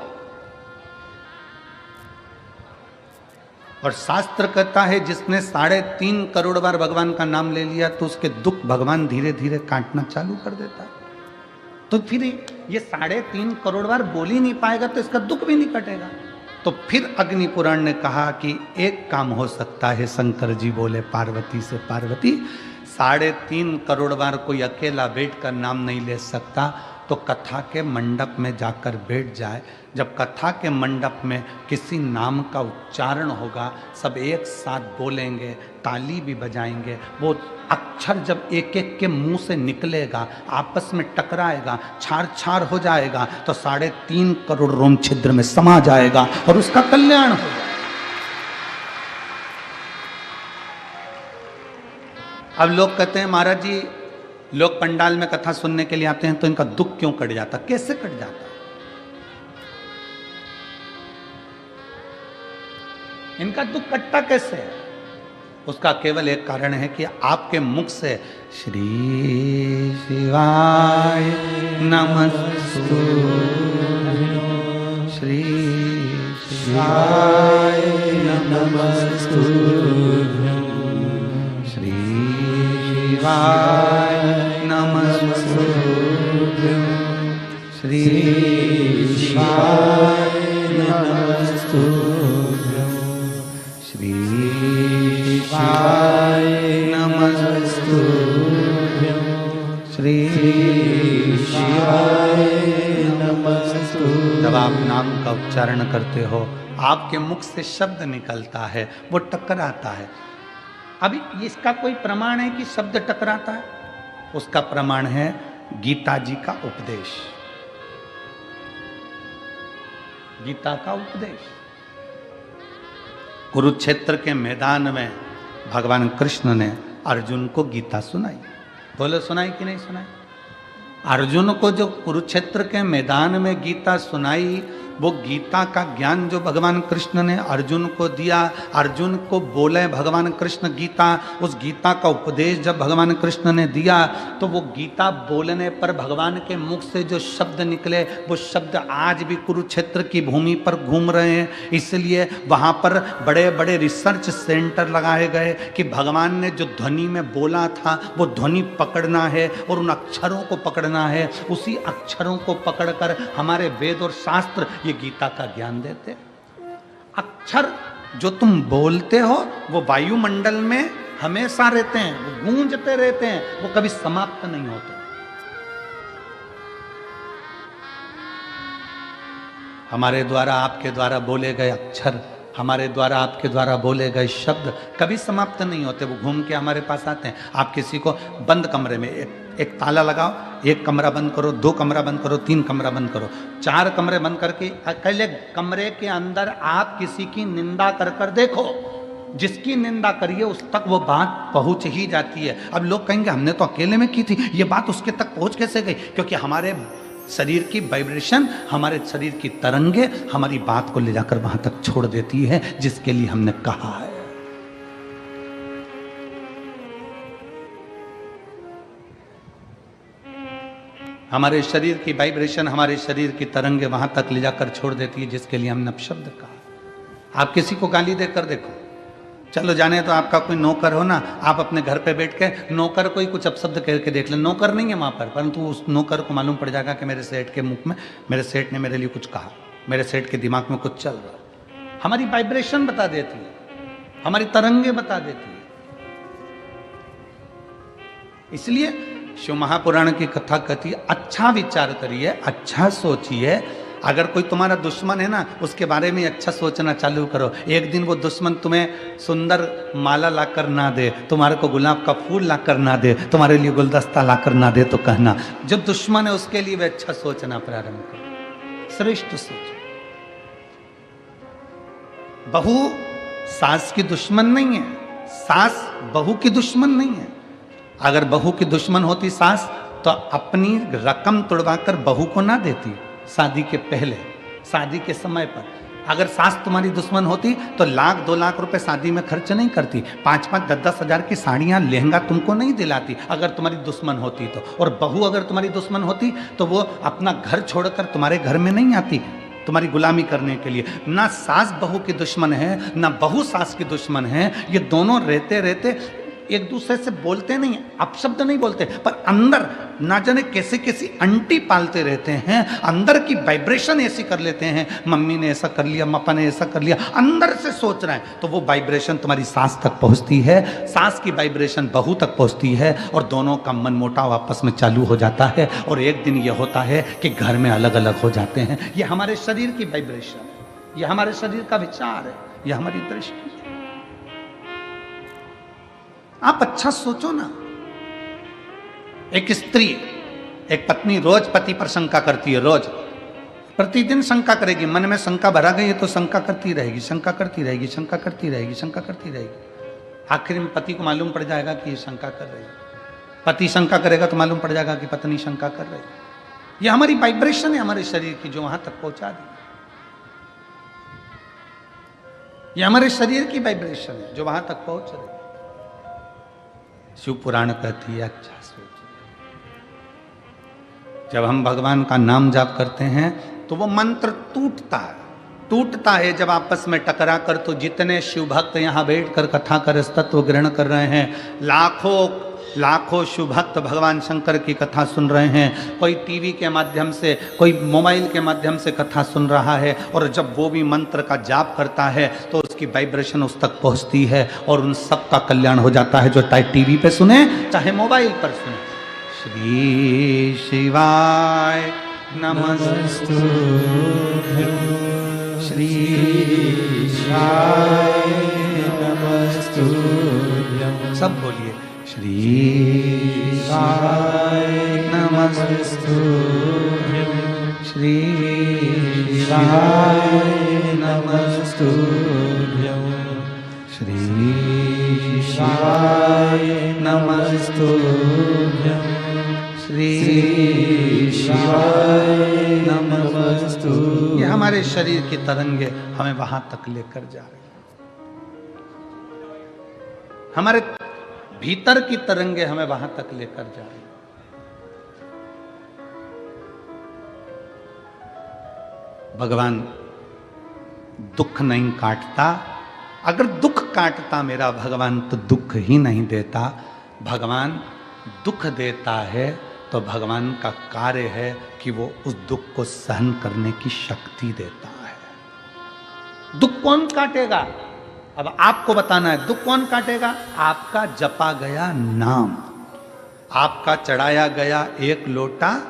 और शास्त्र कहता है जिसने 3.5 करोड़ बार भगवान का नाम ले लिया तो उसके दुख भगवान धीरे धीरे काटना चालू कर देता है। तो फिर ये 3.5 करोड़ बार बोल ही नहीं पाएगा तो इसका दुख भी नहीं कटेगा। तो फिर अग्नि पुराण ने कहा कि एक काम हो सकता है। शंकर जी बोले पार्वती से, पार्वती 3.5 करोड़ बार कोई अकेला बैठ कर नाम नहीं ले सकता, तो कथा के मंडप में जाकर बैठ जाए। जब कथा के मंडप में किसी नाम का उच्चारण होगा, सब एक साथ बोलेंगे, ताली भी बजाएंगे, वो अक्षर जब एक एक के मुंह से निकलेगा, आपस में टकराएगा, छार छार हो जाएगा, तो 3.5 करोड़ रोम छिद्र में समा जाएगा और उसका कल्याण होगा। अब लोग कहते हैं महाराज जी, लोग पंडाल में कथा सुनने के लिए आते हैं तो इनका दुख क्यों कट जाता? कैसे कट जाता? इनका दुख कटता कैसे है? उसका केवल एक कारण है कि आपके मुख से श्री शिवाय नमस्तु, श्री शिवाय नमस्तु, श्री शिवाय नमस्तु, श्री शिवाय नमस्तु, श्री शिवाय नमस्तु, श्री शिवाय नमस्तु। जब जब आप नाम का उच्चारण करते हो, आपके मुख से शब्द निकलता है, वो टकराता है। अभी इसका कोई प्रमाण है कि शब्द टकराता है? उसका प्रमाण है गीता जी का उपदेश। गीता का उपदेश कुरुक्षेत्र के मैदान में भगवान कृष्ण ने अर्जुन को गीता सुनाई। बोलो, सुनाई कि नहीं सुनाई? अर्जुन को जो कुरुक्षेत्र के मैदान में गीता सुनाई, वो गीता का ज्ञान जो भगवान कृष्ण ने अर्जुन को दिया, अर्जुन को बोले भगवान कृष्ण गीता, उस गीता का उपदेश जब भगवान कृष्ण ने दिया, तो वो गीता बोलने पर भगवान के मुख से जो शब्द निकले, वो शब्द आज भी कुरुक्षेत्र की भूमि पर घूम रहे हैं। इसलिए वहाँ पर बड़े बड़े रिसर्च सेंटर लगाए गए कि भगवान ने जो ध्वनि में बोला था, वो ध्वनि पकड़ना है और उन अक्षरों को पकड़ना है। उसी अक्षरों को पकड़कर हमारे वेद और शास्त्र ये गीता का ज्ञान देते। अक्षर जो तुम बोलते हो वो वायुमंडल में हमेशा रहते हैं, वो गूंजते रहते हैं, वो कभी समाप्त नहीं होते। हमारे द्वारा आपके द्वारा बोले गए अक्षर, हमारे द्वारा आपके द्वारा बोले गए शब्द कभी समाप्त नहीं होते, वो घूम के हमारे पास आते हैं। आप किसी को बंद कमरे में एक ताला लगाओ, एक कमरा बंद करो, 2 कमरा बंद करो, 3 कमरा बंद करो, 4 कमरे बंद करके अकेले कमरे के अंदर आप किसी की निंदा कर कर देखो, जिसकी निंदा करिए उस तक वो बात पहुंच ही जाती है। अब लोग कहेंगे हमने तो अकेले में की थी, ये बात उसके तक पहुंच कैसे गई? क्योंकि हमारे शरीर की वाइब्रेशन, हमारे शरीर की तरंगे हमारी बात को ले जाकर वहां तक छोड़ देती है जिसके लिए हमने कहा है। हमारे शरीर की वाइब्रेशन, हमारे शरीर की तरंगे वहां तक ले जाकर छोड़ देती है जिसके लिए हमने अपशब्द कहा। आप किसी को गाली देकर देखो, चलो जाने तो आपका कोई नौकर हो ना, आप अपने घर पे बैठ के नौकर को ही कुछ अपशब्द कह के देख ले, नौकर नहीं है वहां पर, परंतु उस नौकर को मालूम पड़ जाएगा कि मेरे सेठ के मुख में, मेरे सेठ ने मेरे लिए कुछ कहा, मेरे सेठ के दिमाग में कुछ चल रहा। हमारी वाइब्रेशन बता देती है, हमारी तरंगे बता देती है। इसलिए शिव महापुराण की कथा कहती है, अच्छा विचार करिए, अच्छा सोचिए। अगर कोई तुम्हारा दुश्मन है ना, उसके बारे में अच्छा सोचना चालू करो। एक दिन वो दुश्मन तुम्हें सुंदर माला लाकर ना दे, तुम्हारे को गुलाब का फूल लाकर ना दे, तुम्हारे लिए गुलदस्ता लाकर ना दे, तो कहना जो दुश्मन है उसके लिए वे अच्छा सोचना प्रारंभ करो, श्रेष्ठ सोचो। बहू सास की दुश्मन नहीं है, सास बहू की दुश्मन नहीं है। अगर बहू की दुश्मन होती सास, तो अपनी रकम तुड़वाकर बहू को ना देती शादी के पहले, शादी के समय पर। अगर सास तुम्हारी दुश्मन होती तो 1-2 लाख रुपए शादी में खर्च नहीं करती, 5-5, 10-10 हजार की साड़ियां, लहंगा तुमको नहीं दिलाती अगर तुम्हारी दुश्मन होती तो। और बहू अगर तुम्हारी दुश्मन होती तो वो अपना घर छोड़कर तुम्हारे घर में नहीं आती तुम्हारी गुलामी करने के लिए। ना सास बहू की दुश्मन है, ना बहू सास की दुश्मन है। ये दोनों रहते रहते एक दूसरे से बोलते नहीं, अपशब्द नहीं बोलते, पर अंदर ना जाने कैसे कैसी अंटी पालते रहते हैं, अंदर की वाइब्रेशन ऐसी कर लेते हैं। मम्मी ने ऐसा कर लिया, पापा ने ऐसा कर लिया, अंदर से सोच रहे हैं, तो वो वाइब्रेशन तुम्हारी सास तक पहुंचती है, सास की वाइब्रेशन बहू तक पहुंचती है, और दोनों का मनमुटाव आपस में चालू हो जाता है। और एक दिन ये होता है कि घर में अलग अलग हो जाते हैं। ये हमारे शरीर की वाइब्रेशन है, ये हमारे शरीर का विचार है, ये हमारी दृष्टि है। आप अच्छा सोचो ना। एक स्त्री, एक पत्नी रोज पति पर शंका करती है, रोज प्रतिदिन शंका करेगी, मन में शंका भरा गई है तो शंका करती रहेगी, शंका करती रहेगी, शंका करती रहेगी, शंका करती रहेगी। आखिर में पति को मालूम पड़ जाएगा कि ये शंका कर रही है। पति शंका करेगा तो मालूम पड़ जाएगा कि पत्नी शंका कर रही है। ये हमारी वाइब्रेशन है हमारे शरीर की, जो वहां तक पहुंचा दी। ये हमारे शरीर की वाइब्रेशन है जो वहां तक पहुंच रही है। शिव पुराण कहती है, अच्छा सोचिए, जब हम भगवान का नाम जाप करते हैं तो वो मंत्र टूटता है जब आपस में टकरा कर। तो जितने शिव भक्त यहाँ बैठकर कथा कर तत्व ग्रहण कर रहे हैं, लाखों शिव भक्त भगवान शंकर की कथा सुन रहे हैं। कोई टीवी के माध्यम से, कोई मोबाइल के माध्यम से कथा सुन रहा है, और जब वो भी मंत्र का जाप करता है तो उसकी वाइब्रेशन उस तक पहुंचती है और उन सब का कल्याण हो जाता है, जो चाहे टीवी पे सुने चाहे मोबाइल पर सुने। श्री शिवाय नमस्तुभ्यं श्री ईशाय नमस्तुभ्यं। सब बोलिए श्री ईशाय नमस्तुभ्यं श्री ईशाय नमस्तुभ्यं श्री ईशाय नमस्तुभ्यं श्री ईशाय नमस्तुभ्यं। ये हमारे शरीर की तरंगे हमें वहां तक लेकर जा रही हैं। हमारे भीतर की तरंगे हमें वहां तक लेकर जा रही हैं। भगवान दुख नहीं काटता। अगर दुख काटता मेरा भगवान तो दुख ही नहीं देता। भगवान दुख देता है तो भगवान का कार्य है कि वो उस दुख को सहन करने की शक्ति देता है। दुख कौन काटेगा? अब आपको बताना है दुख कौन काटेगा? आपका जपा गया नाम, आपका चढ़ाया गया एक लोटा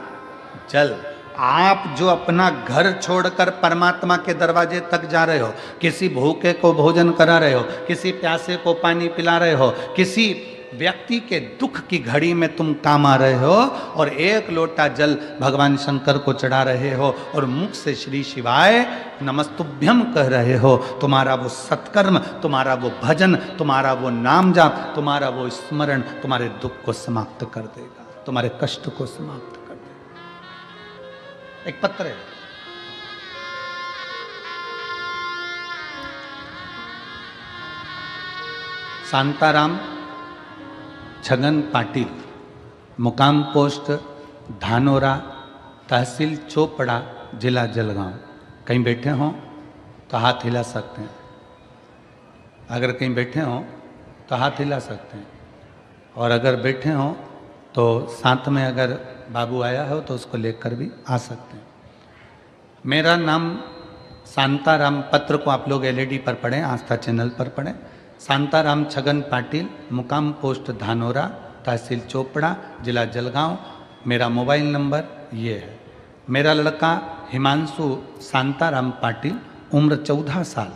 जल। आप जो अपना घर छोड़कर परमात्मा के दरवाजे तक जा रहे हो, किसी भूखे को भोजन करा रहे हो, किसी प्यासे को पानी पिला रहे हो, किसी व्यक्ति के दुख की घड़ी में तुम काम आ रहे हो और एक लोटा जल भगवान शंकर को चढ़ा रहे हो और मुख से श्री शिवाय नमस्तुभ्यम कह रहे हो, तुम्हारा वो सत्कर्म, तुम्हारा वो भजन, तुम्हारा वो नाम जाप, तुम्हारा वो स्मरण तुम्हारे दुख को समाप्त कर देगा, तुम्हारे कष्ट को समाप्त कर देगा। एक पत्र है, शांताराम छगन पाटिल, मुकाम पोस्ट धानोरा, तहसील चोपड़ा, जिला जलगांव। कहीं बैठे हों तो हाथ हिला सकते हैं। अगर कहीं बैठे हों तो हाथ हिला सकते हैं। और अगर बैठे हों तो साथ में अगर बाबू आया हो तो उसको लेकर भी आ सकते हैं। मेरा नाम शांताराम, पत्र को आप लोग एलईडी पर पढ़ें, आस्था चैनल पर पढ़ें। शांताराम छगन पाटिल, मुकाम पोस्ट धानोरा, तहसील चोपड़ा, जिला जलगांव। मेरा मोबाइल नंबर ये है। मेरा लड़का हिमांशु शांताराम पाटिल, उम्र 14 साल।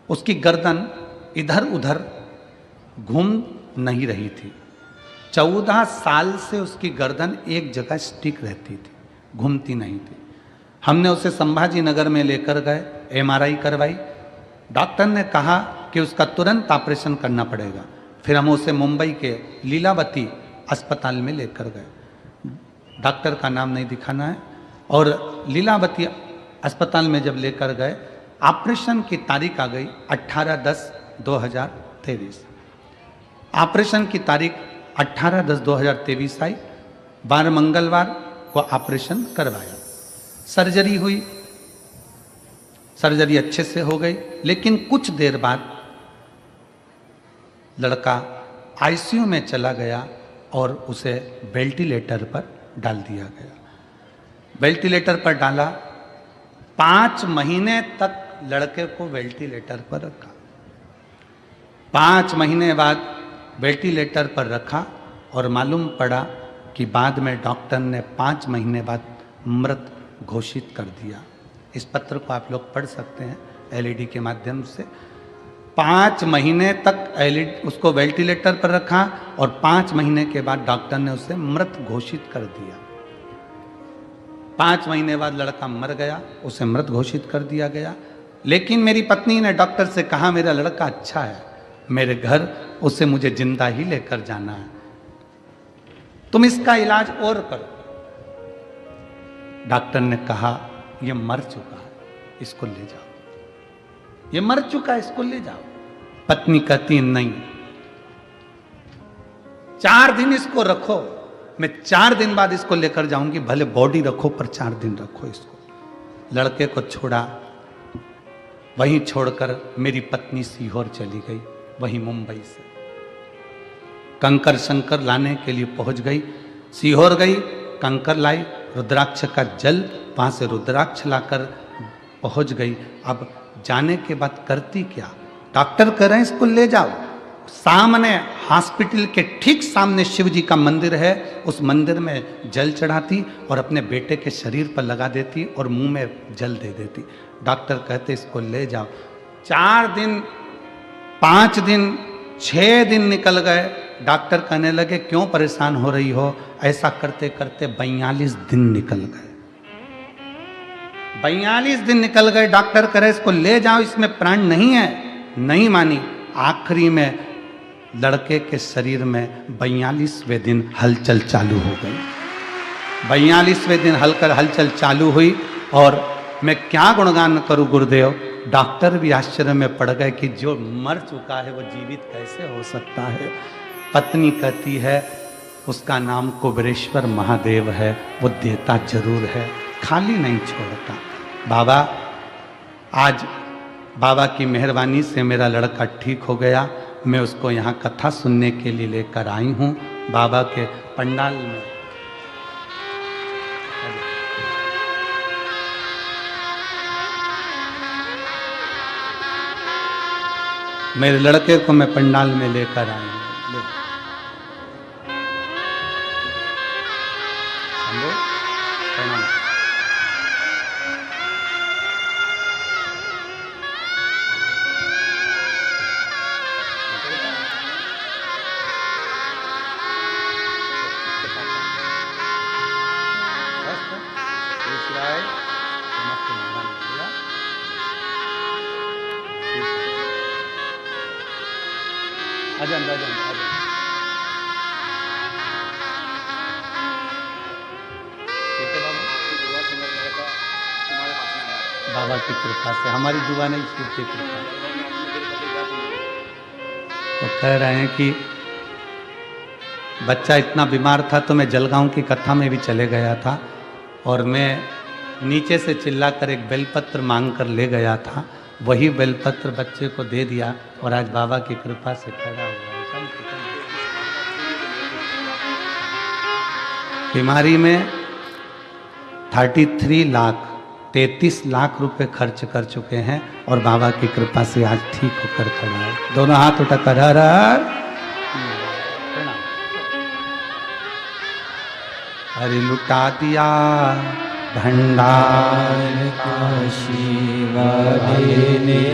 उसकी गर्दन इधर उधर घूम नहीं रही थी। 14 साल से उसकी गर्दन एक जगह स्टिक रहती थी, घूमती नहीं थी। हमने उसे संभाजी नगर में लेकर गए, एमआरआई करवाई। डॉक्टर ने कहा कि उसका तुरंत ऑपरेशन करना पड़ेगा। फिर हम उसे मुंबई के लीलावती अस्पताल में लेकर गए। डॉक्टर का नाम नहीं दिखाना है। और लीलावती अस्पताल में जब लेकर गए, ऑपरेशन की तारीख आ गई 18/10/2023। ऑपरेशन की तारीख 18/10/2023 आई। 12 मंगलवार को ऑपरेशन करवाया। सर्जरी हुई, सर्जरी अच्छे से हो गई। लेकिन कुछ देर बाद लड़का आईसीयू में चला गया और उसे वेंटिलेटर पर डाल दिया गया। वेंटिलेटर पर डाला, 5 महीने तक लड़के को वेंटिलेटर पर रखा। 5 महीने बाद वेंटिलेटर पर रखा और मालूम पड़ा कि बाद में डॉक्टर ने 5 महीने बाद मृत घोषित कर दिया। इस पत्र को आप लोग पढ़ सकते हैं एलईडी के माध्यम से। 5 महीने तक उसको वेंटिलेटर पर रखा और 5 महीने के बाद डॉक्टर ने उसे मृत घोषित कर दिया। 5 महीने बाद लड़का मर गया, उसे मृत घोषित कर दिया गया। लेकिन मेरी पत्नी ने डॉक्टर से कहा मेरा लड़का अच्छा है, मेरे घर उसे मुझे जिंदा ही लेकर जाना है, तुम इसका इलाज और करो। डॉक्टर ने कहा यह मर चुका है, इसको ले जाओ, ये मर चुका है, इसको ले जाओ। पत्नी कहती नहीं, 4 दिन इसको रखो, मैं 4 दिन बाद इसको लेकर जाऊंगी, भले बॉडी रखो पर 4 दिन रखो इसको। लड़के को छोड़ा, वहीं छोड़कर मेरी पत्नी सीहोर चली गई, वहीं मुंबई से कंकर शंकर लाने के लिए पहुंच गई। सीहोर गई, कंकर लाई, रुद्राक्ष का जल, वहां से रुद्राक्ष लाकर पहुंच गई। अब जाने के बाद करती क्या? डॉक्टर कह रहे हैं इसको ले जाओ, सामने हॉस्पिटल के ठीक सामने शिव जी का मंदिर है, उस मंदिर में जल चढ़ाती और अपने बेटे के शरीर पर लगा देती और मुंह में जल दे देती। डॉक्टर कहते इसको ले जाओ। 4 दिन, 5 दिन, 6 दिन निकल गए। डॉक्टर कहने लगे क्यों परेशान हो रही हो? ऐसा करते करते 42 दिन निकल गए। 42 दिन निकल गए। डॉक्टर कह रहे इसको ले जाओ, इसमें प्राण नहीं है। नहीं मानी। आखिरी में लड़के के शरीर में 42वें दिन हलचल चालू हो गई। 42वें दिन हलचल चालू हुई। और मैं क्या गुणगान करूं गुरुदेव, डॉक्टर भी आश्चर्य में पड़ गए कि जो मर चुका है वो जीवित कैसे हो सकता है। पत्नी कहती है उसका नाम कुबेरेश्वर महादेव है, वो देता जरूर है, खाली नहीं छोड़ता। बाबा, आज बाबा की मेहरबानी से मेरा लड़का ठीक हो गया। मैं उसको यहाँ कथा सुनने के लिए लेकर आई हूँ बाबा के पंडाल में। मेरे लड़के को मैं पंडाल में लेकर आई हूँ। बाबा की कृपा से, हमारी दुआ नहीं, शिव की कृपा। तो कह रहे हैं कि बच्चा इतना बीमार था तो मैं जलगांव की कथा में भी चले गया था और मैं नीचे से चिल्लाकर एक बेलपत्र मांग कर ले गया था। वही बेलपत्र बच्चे को दे दिया और आज बाबा की कृपा से खड़ा हुआ है। बीमारी में 33 लाख रुपए खर्च कर चुके हैं और बाबा की कृपा से आज ठीक होकर खड़ा है। दोनों हाथ उठाकर हर हर हरि लुटा दिया भंडार काशी वाले ने,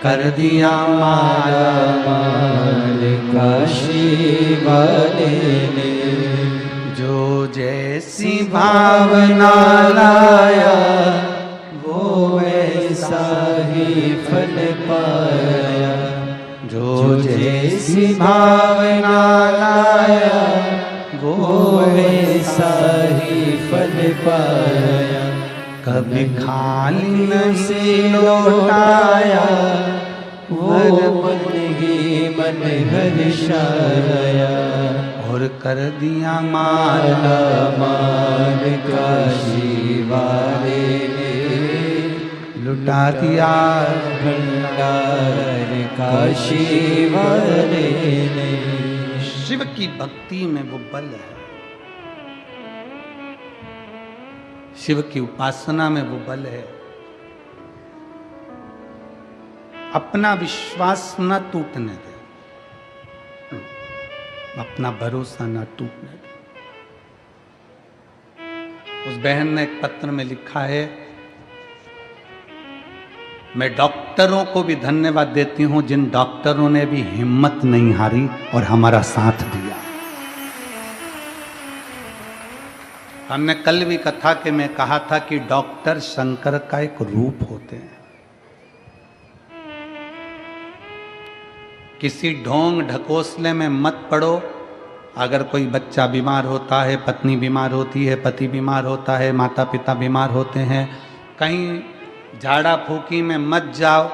कर दिया माला माल काशी वाले ने। जो जैसी भावना लाया वो वैसा ही फल पाया। जो जैसी भावना लाया वो वैसा ही फल पाया। कभी खाली से लौटाया वो मन ही मन हर्षाया। और कर दिया माला माल काशी वाले ने, लुटा दिया भंडार काशी वाले ने। शिव की भक्ति में वो बल है, शिव की उपासना में वो बल है। अपना विश्वास न टूटने दे, अपना भरोसा न टूटने दे। उस बहन ने एक पत्र में लिखा है, मैं डॉक्टरों को भी धन्यवाद देती हूं जिन डॉक्टरों ने भी हिम्मत नहीं हारी और हमारा साथ दिया। हमने कल भी कथा के में कहा था कि डॉक्टर शंकर का एक रूप होते हैं। किसी ढोंग ढकोसले में मत पड़ो। अगर कोई बच्चा बीमार होता है, पत्नी बीमार होती है, पति बीमार होता है, माता पिता बीमार होते हैं, कहीं झाड़ा फूकी में मत जाओ,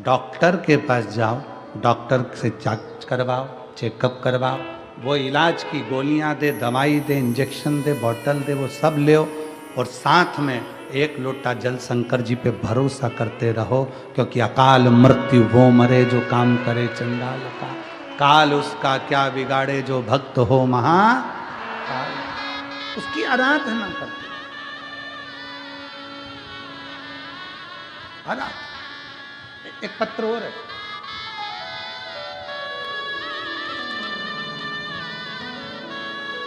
डॉक्टर के पास जाओ, डॉक्टर से जांच करवाओ, चेकअप करवाओ। वो इलाज की गोलियां दे, दवाई दे, इंजेक्शन दे, बोतल दे, वो सब ले और साथ में एक लोटा जल शंकर जी पे भरोसा करते रहो, क्योंकि अकाल मृत्यु वो मरे जो काम करे चंडाल का, काल उसका क्या बिगाड़े जो भक्त हो महाकाल। उसकी आराधना करते एक पत्र और है,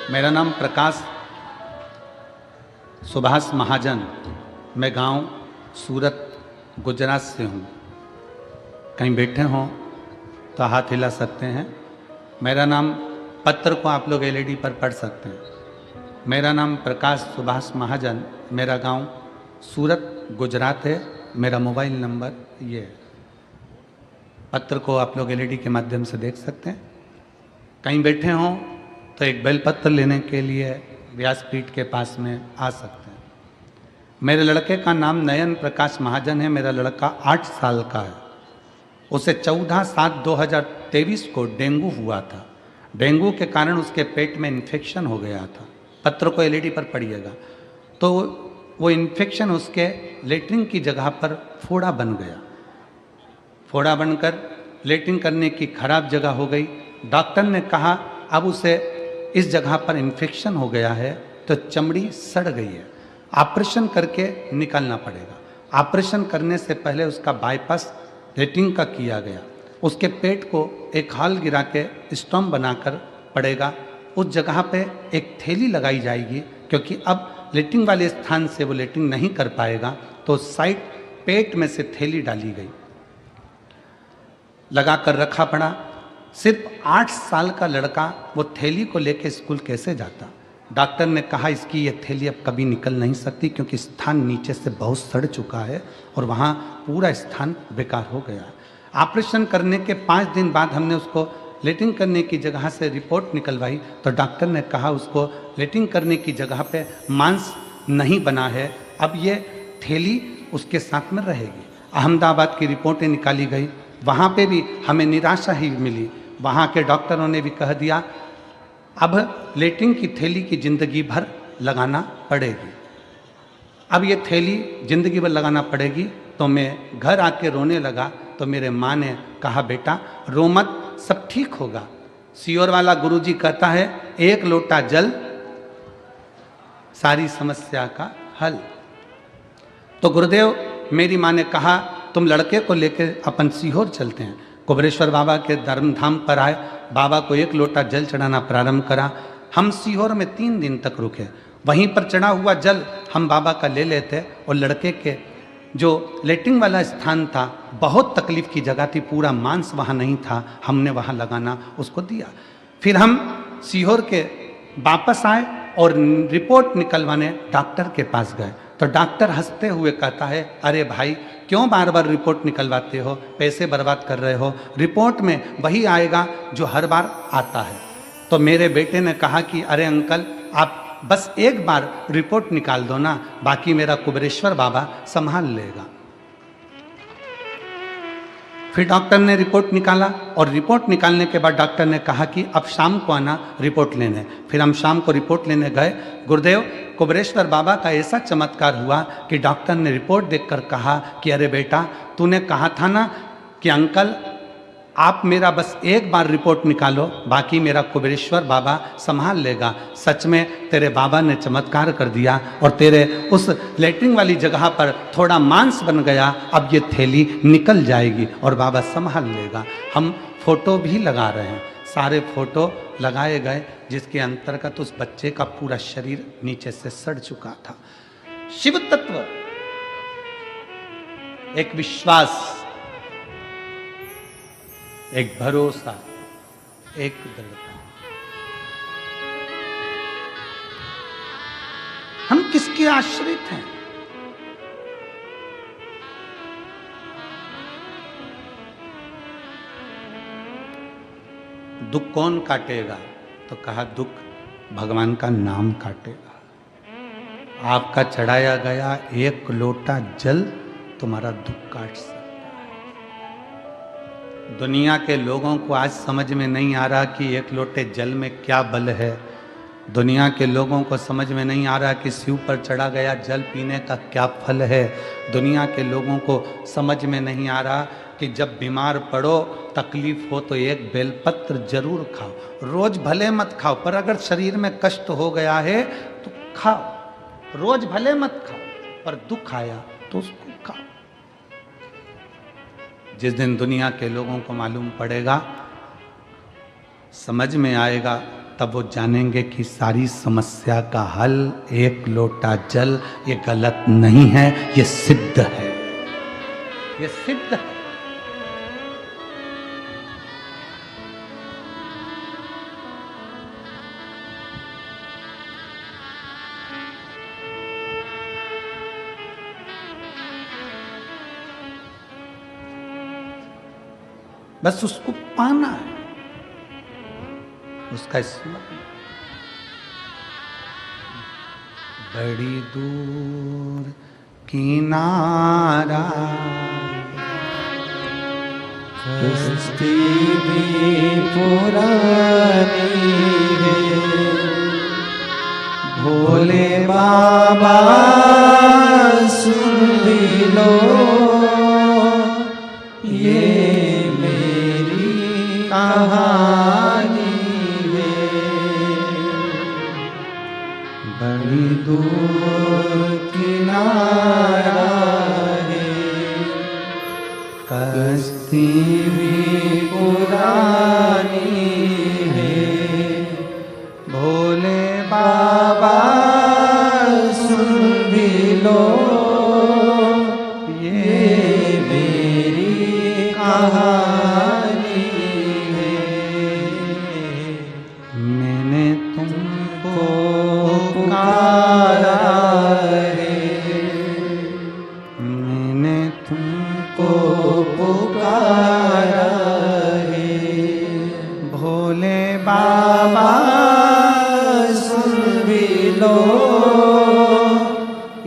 मेरा नाम प्रकाश सुभाष महाजन, मैं गांव सूरत गुजरात से हूँ। कहीं बैठे हों तो हाथ हिला सकते हैं। मेरा नाम, पत्र को आप लोग एलईडी पर पढ़ सकते हैं। मेरा नाम प्रकाश सुभाष महाजन, मेरा गांव सूरत गुजरात है। मेरा मोबाइल नंबर ये है। पत्र को आप लोग एलईडी के माध्यम से देख सकते हैं। कहीं बैठे हों तो एक बेलपत्र लेने के लिए व्यासपीठ के पास में आ सकते हैं। मेरे लड़के का नाम नयन प्रकाश महाजन है। मेरा लड़का 8 साल का है। उसे 14/7/2023 को डेंगू हुआ था। डेंगू के कारण उसके पेट में इन्फेक्शन हो गया था। पत्र को एलईडी पर पढ़िएगा। तो वो इन्फेक्शन उसके लेटरिन की जगह पर फोड़ा बन गया। फोड़ा बनकर लेटरिन करने की खराब जगह हो गई। डॉक्टर ने कहा अब उसे इस जगह पर इन्फेक्शन हो गया है तो चमड़ी सड़ गई है, ऑपरेशन करके निकालना पड़ेगा। ऑपरेशन करने से पहले उसका बाईपास लेटरिन का किया गया। उसके पेट को एक हॉल गिरा के स्टोम बनाकर पड़ेगा। उस जगह पे एक थैली लगाई जाएगी, क्योंकि अब लेटरिन वाले स्थान से वो लेटरिन नहीं कर पाएगा, तो साइड पेट में से थैली डाली गई, लगा कर रखा पड़ा। सिर्फ 8 साल का लड़का वो थैली को लेके स्कूल कैसे जाता? डॉक्टर ने कहा इसकी ये थैली अब कभी निकल नहीं सकती, क्योंकि स्थान नीचे से बहुत सड़ चुका है और वहाँ पूरा स्थान बेकार हो गया है। ऑपरेशन करने के 5 दिन बाद हमने उसको लेटरिन करने की जगह से रिपोर्ट निकलवाई, तो डॉक्टर ने कहा उसको लेटरिन करने की जगह पे मांस नहीं बना है, अब ये थैली उसके साथ में रहेगी। अहमदाबाद की रिपोर्टें निकाली गई, वहाँ पे भी हमें निराशा ही मिली। वहाँ के डॉक्टरों ने भी कह दिया अब लेटरिन की थैली की ज़िंदगी भर लगाना पड़ेगी। अब ये थैली ज़िंदगी भर लगाना पड़ेगी। तो मैं घर आके रोने लगा, तो मेरे माँ ने कहा बेटा रो मत, सब ठीक होगा। सियोर वाला गुरुजी कहता है 1 लोटा जल सारी समस्या का हल। तो गुरुदेव, मेरी माँ ने कहा तुम लड़के को लेकर अपन सीहोर चलते हैं। कुबरेश्वर बाबा के धर्मधाम पर आए, बाबा को 1 लोटा जल चढ़ाना प्रारंभ करा। हम सीहोर में 3 दिन तक रुके। वहीं पर चढ़ा हुआ जल हम बाबा का ले लेते और लड़के के जो लेटरिन वाला स्थान था, बहुत तकलीफ की जगह थी, पूरा मांस वहाँ नहीं था, हमने वहाँ लगाना उसको दिया। फिर हम सीहोर के वापस आए और रिपोर्ट निकलवाने डॉक्टर के पास गए। तो डॉक्टर हंसते हुए कहता है अरे भाई क्यों बार बार रिपोर्ट निकलवाते हो, पैसे बर्बाद कर रहे हो, रिपोर्ट में वही आएगा जो हर बार आता है। तो मेरे बेटे ने कहा कि अरे अंकल आप बस एक बार रिपोर्ट निकाल दो ना, बाकी मेरा कुबरेश्वर बाबा संभाल लेगा। फिर डॉक्टर ने रिपोर्ट निकाला और रिपोर्ट निकालने के बाद डॉक्टर ने कहा कि अब शाम को आना रिपोर्ट लेने। फिर हम शाम को रिपोर्ट लेने गए। गुरुदेव, कुबरेश्वर बाबा का ऐसा चमत्कार हुआ कि डॉक्टर ने रिपोर्ट देखकर कहा कि अरे बेटा तूने कहा था ना कि अंकल आप मेरा बस एक बार रिपोर्ट निकालो, बाकी मेरा कुबरेश्वर बाबा संभाल लेगा। सच में तेरे बाबा ने चमत्कार कर दिया और तेरे उस लेटरिन वाली जगह पर थोड़ा मांस बन गया, अब ये थैली निकल जाएगी और बाबा संभाल लेगा। हम फोटो भी लगा रहे हैं, सारे फोटो लगाए गए, जिसके अंतर्गत उस बच्चे का पूरा शरीर नीचे से सड़ चुका था। शिव तत्व, एक विश्वास, एक भरोसा, एक दृढ़ता। हम किसके आश्रित हैं? दुख कौन काटेगा? तो कहा दुख भगवान का नाम काटेगा। आपका चढ़ाया गया 1 लोटा जल तुम्हारा दुख काट सकता। दुनिया के लोगों को आज समझ में नहीं आ रहा कि 1 लोटे जल में क्या बल है। दुनिया के लोगों को समझ में नहीं आ रहा कि शिव पर चढ़ा गया जल पीने का क्या फल है। दुनिया के लोगों को समझ में नहीं आ रहा कि जब बीमार पड़ो, तकलीफ हो तो एक बेलपत्र जरूर खाओ। रोज भले मत खाओ, पर अगर शरीर में कष्ट हो गया है तो खाओ। रोज भले मत खाओ, पर दुख आया तो उसको खाओ। जिस दिन दुनिया के लोगों को मालूम पड़ेगा, समझ में आएगा तब वो जानेंगे कि सारी समस्या का हल एक लोटा जल, ये गलत नहीं है, ये सिद्ध है, ये सिद्ध है। बस उसको पाना है, उसका स्मरण। बड़ी दूर किनारा कश्ती भी पुरानी है, भोले बाबा सुन भी लो ये मेरी कहानी है। बड़ी दूर किनारा है, कश्ती भी पुरानी है, भोले बाबा सुन भी लो ये मेरी कहानी है। मैंने तुमको पुकारा है, मैंने तुमको पुकारा है, भोले बाबा सुन भी लो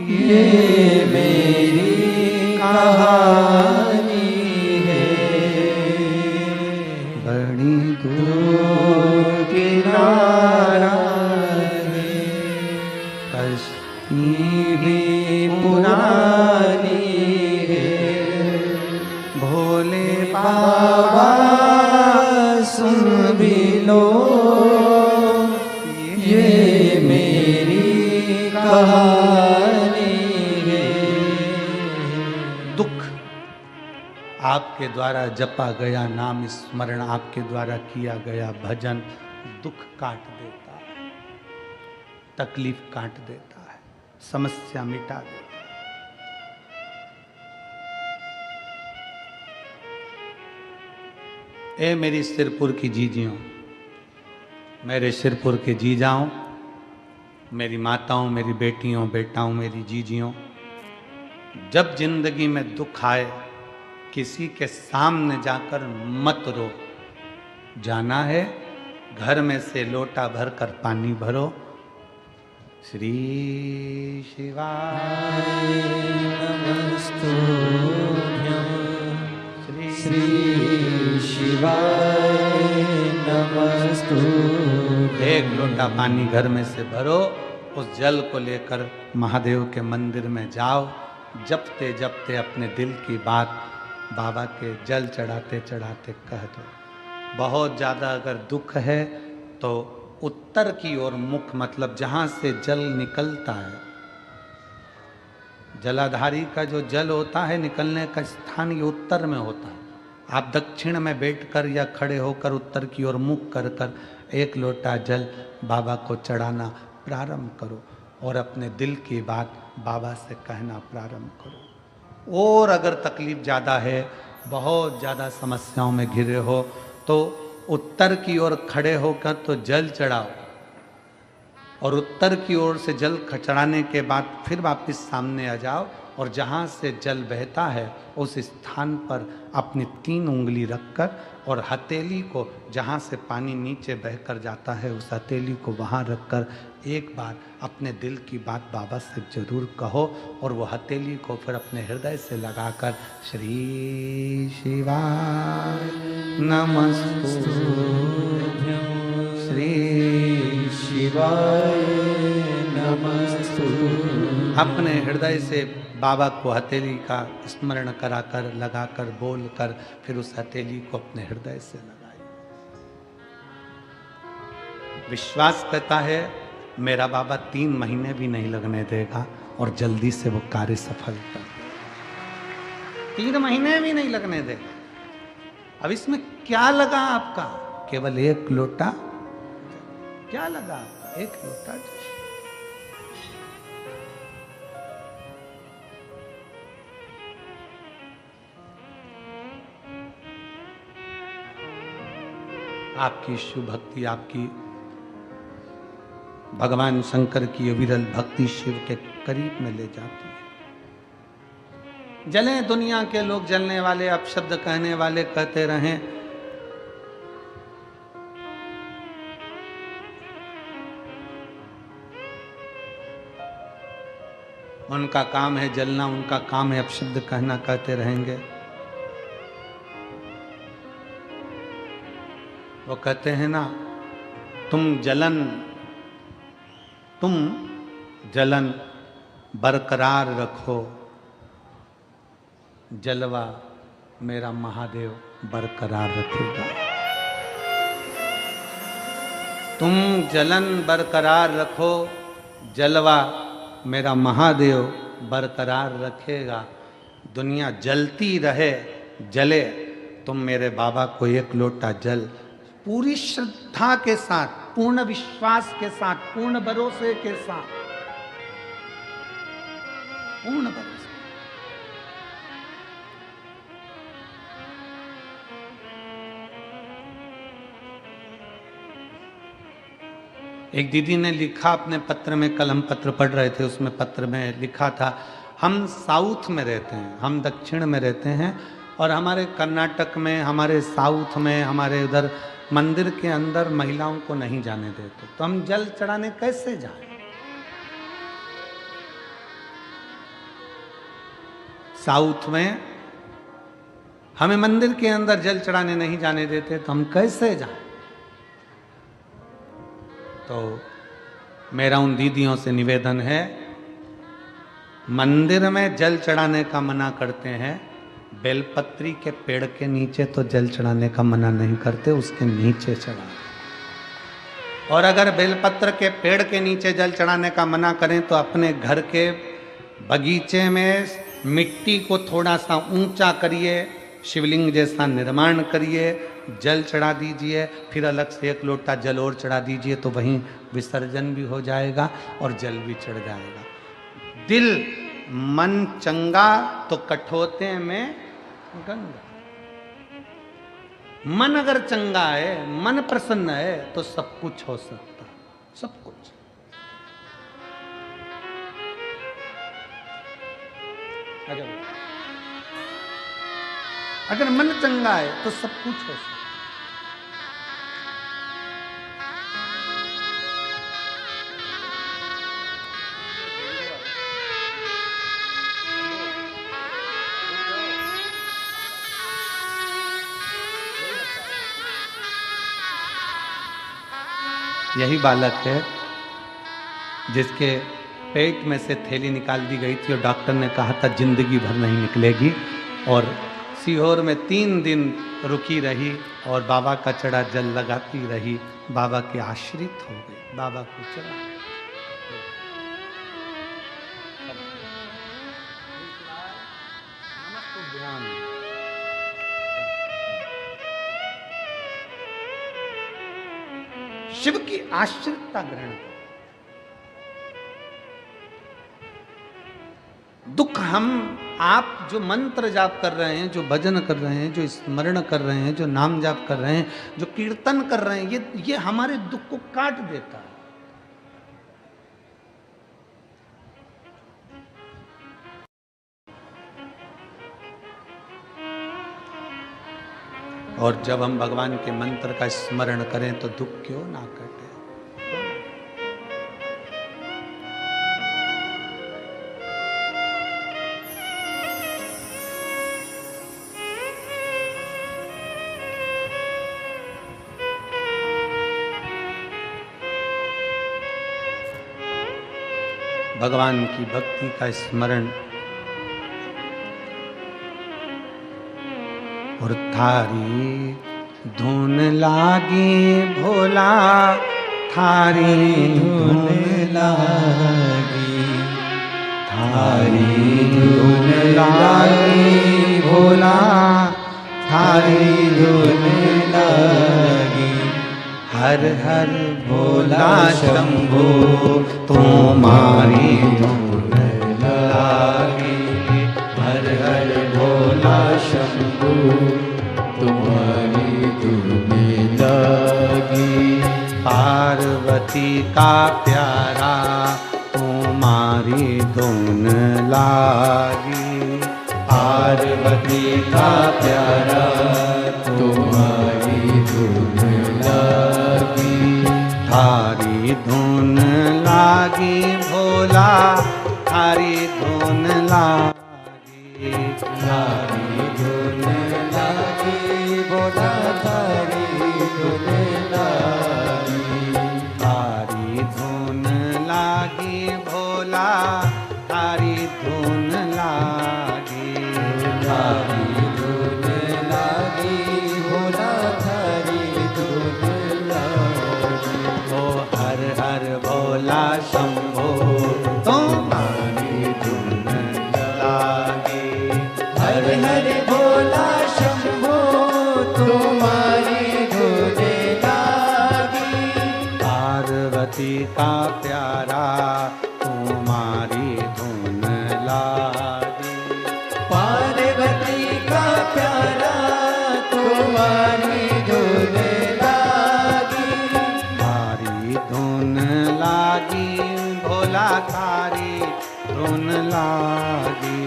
ये मेरी कहानी है। बड़ी दूर किनारा है, कश्ती भी पुरानी है, भोले बाबा सुन भी लो ये मेरी कहानी है। दुख आपके द्वारा जपा गया नाम स्मरण, आपके द्वारा किया गया भजन दुख काट देता है, तकलीफ काट देता है, समस्या मिटा देता है। ए मेरी सिरपुर की जीजियों, मेरे सिरपुर के जीजाओं, मेरी माताओं, मेरी बेटियों, बेटाओं, मेरी जीजियों, जब जिंदगी में दुख आए किसी के सामने जाकर मत रो। जाना है घर में से लोटा भर कर पानी भरो। श्री शिवाय नमस्तुभ्यं, श्री शिवाय नमस्तुभ्यं। एक लोटा पानी घर में से भरो, उस जल को लेकर महादेव के मंदिर में जाओ। जपते जपते अपने दिल की बात बाबा के जल चढ़ाते चढ़ाते कह दो। बहुत ज़्यादा अगर दुख है तो उत्तर की ओर मुख, मतलब जहाँ से जल निकलता है, जलाधारी का जो जल होता है निकलने का स्थान ये उत्तर में होता है। आप दक्षिण में बैठकर या खड़े होकर उत्तर की ओर मुख कर कर एक लोटा जल बाबा को चढ़ाना प्रारंभ करो और अपने दिल की बात बाबा से कहना प्रारंभ करो। और अगर तकलीफ ज़्यादा है, बहुत ज़्यादा समस्याओं में घिरे हो, तो उत्तर की ओर खड़े होकर तो जल चढ़ाओ और उत्तर की ओर से जल चढ़ाने के बाद फिर वापस सामने आ जाओ और जहाँ से जल बहता है उस स्थान पर अपनी 3 उंगली रखकर और हथेली को, जहाँ से पानी नीचे बहकर जाता है उस हथेली को वहाँ रखकर एक बार अपने दिल की बात बाबा से जरूर कहो और वो हथेली को फिर अपने हृदय से लगाकर श्री शिवाय नमस्तुभ्यं, श्री शिवाय नमस्तुभ्यं। अपने हृदय से बाबा को हथेली का स्मरण कराकर लगाकर बोलकर फिर उस हथेली को अपने हृदय से लगाइए। विश्वास करता है मेरा बाबा 3 महीने भी नहीं लगने देगा और जल्दी से वो कार्य सफल कर देगा। 3 महीने भी नहीं लगने देगा। अब इसमें क्या लगा आपका? केवल एक लोटा, क्या लगा, एक लोटा जल। आपकी शिव भक्ति, आपकी भगवान शंकर की अविरल भक्ति शिव के करीब में ले जाती है। जले दुनिया के लोग, जलने वाले, अपशब्द कहने वाले कहते रहें, उनका काम है जलना, उनका काम है अपशब्द कहना, कहते रहेंगे। वो कहते हैं ना, तुम जलन बरकरार रखो, जलवा मेरा महादेव बरकरार रखेगा। तुम जलन बरकरार रखो, जलवा मेरा महादेव बरकरार रखेगा। दुनिया जलती रहे, जले, तुम मेरे बाबा को एक लोटा जल पूरी श्रद्धा के साथ, पूर्ण विश्वास के साथ, पूर्ण भरोसे के साथ, पूर्ण भरोसे। एक दीदी ने लिखा अपने पत्र में, कल हम पत्र पढ़ रहे थे, उसमें पत्र में लिखा था, हम साउथ में रहते हैं, हम दक्षिण में रहते हैं, और हमारे कर्नाटक में, हमारे साउथ में, हमारे उधर मंदिर के अंदर महिलाओं को नहीं जाने देते, तो हम जल चढ़ाने कैसे जाएं? साउथ में हमें मंदिर के अंदर जल चढ़ाने नहीं जाने देते, तो हम कैसे जाएं? तो मेरा उन दीदियों से निवेदन है, मंदिर में जल चढ़ाने का मना करते हैं, बेलपत्री के पेड़ के नीचे तो जल चढ़ाने का मना नहीं करते, उसके नीचे चढ़ा। और अगर बेलपत्र के पेड़ के नीचे जल चढ़ाने का मना करें तो अपने घर के बगीचे में मिट्टी को थोड़ा सा ऊंचा करिए, शिवलिंग जैसा निर्माण करिए, जल चढ़ा दीजिए, फिर अलग से एक लोटा जल और चढ़ा दीजिए, तो वहीं विसर्जन भी हो जाएगा और जल भी चढ़ जाएगा। दिल मन चंगा तो कठोते में गंगा। मन अगर चंगा है, मन प्रसन्न है, तो सब कुछ हो सकता, सब कुछ। अगर मन चंगा है तो सब कुछ हो सकता। यही बालक है जिसके पेट में से थैली निकाल दी गई थी और डॉक्टर ने कहा था जिंदगी भर नहीं निकलेगी, और सीहोर में 3 दिन रुकी रही और बाबा का चढ़ा जल लगाती रही, बाबा के आश्रित हो गई, बाबा को चढ़ा। शिव की आश्रितता ग्रहण करो। दुख हम, आप जो मंत्र जाप कर रहे हैं, जो भजन कर रहे हैं, जो स्मरण कर रहे हैं, जो नाम जाप कर रहे हैं, जो कीर्तन कर रहे हैं, ये हमारे दुख को काट देता है। और जब हम भगवान के मंत्र का स्मरण करें तो दुख क्यों ना कटे। भगवान की भक्ति का स्मरण, और थारी धुन लागी भोला, थारी धुन लागी, थारी धुन लागी भोला, थारी धुन लागी, हर हर भोला शंभो तुम्हारी धुन लागी। हर हर भोला शंभो तुम्हारी धुन लागी। पार्वती का प्यारा तुम्हारी धुन लागी। पार्वती का प्यारा तुम्हारी धुन लागी। थारी धुन लागी भोला थारी धुन लागी। थारी धुन लागी भोला थारी धुन लागी। थारी धुन लागी भोला थारी धुन लागी। थारी धुन लागी भोला थारी धुन लागी। ओ हर हर भोला शंभो तुम्हारी धुन लागी। हर हर भोला शंभो तुम्हारी धुन लागी। पार्वती का प्यारा तुम्हारी धुन लागी। पार्वती का प्यारा तुम्हारी धुन लागी। थारी धुन लागी भोला थारी धुन लागी।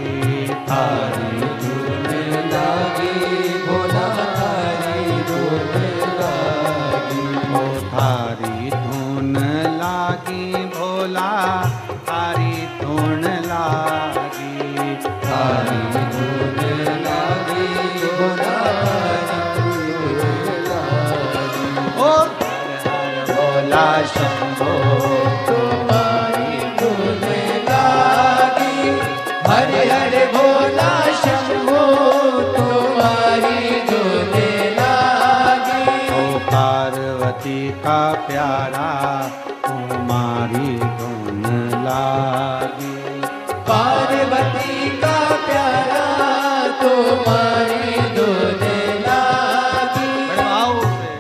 थारी धुन लागी भोला थारी धुन लागी। ओ थारी धुन लागी भोला थारी धुन लागी। थारी धुन लागी भोला थारी धुन लागी। ओ हर हर भोला शंभो तुम्हारी धुन लागी। हर हर भोला शंभो तुम्हारी धुन लागी। ओ पार्वती का प्यारा तुम्हारी धुन लागी। पार्वती का प्यारा तुम्हारी धुन लागी। बड़े भाव से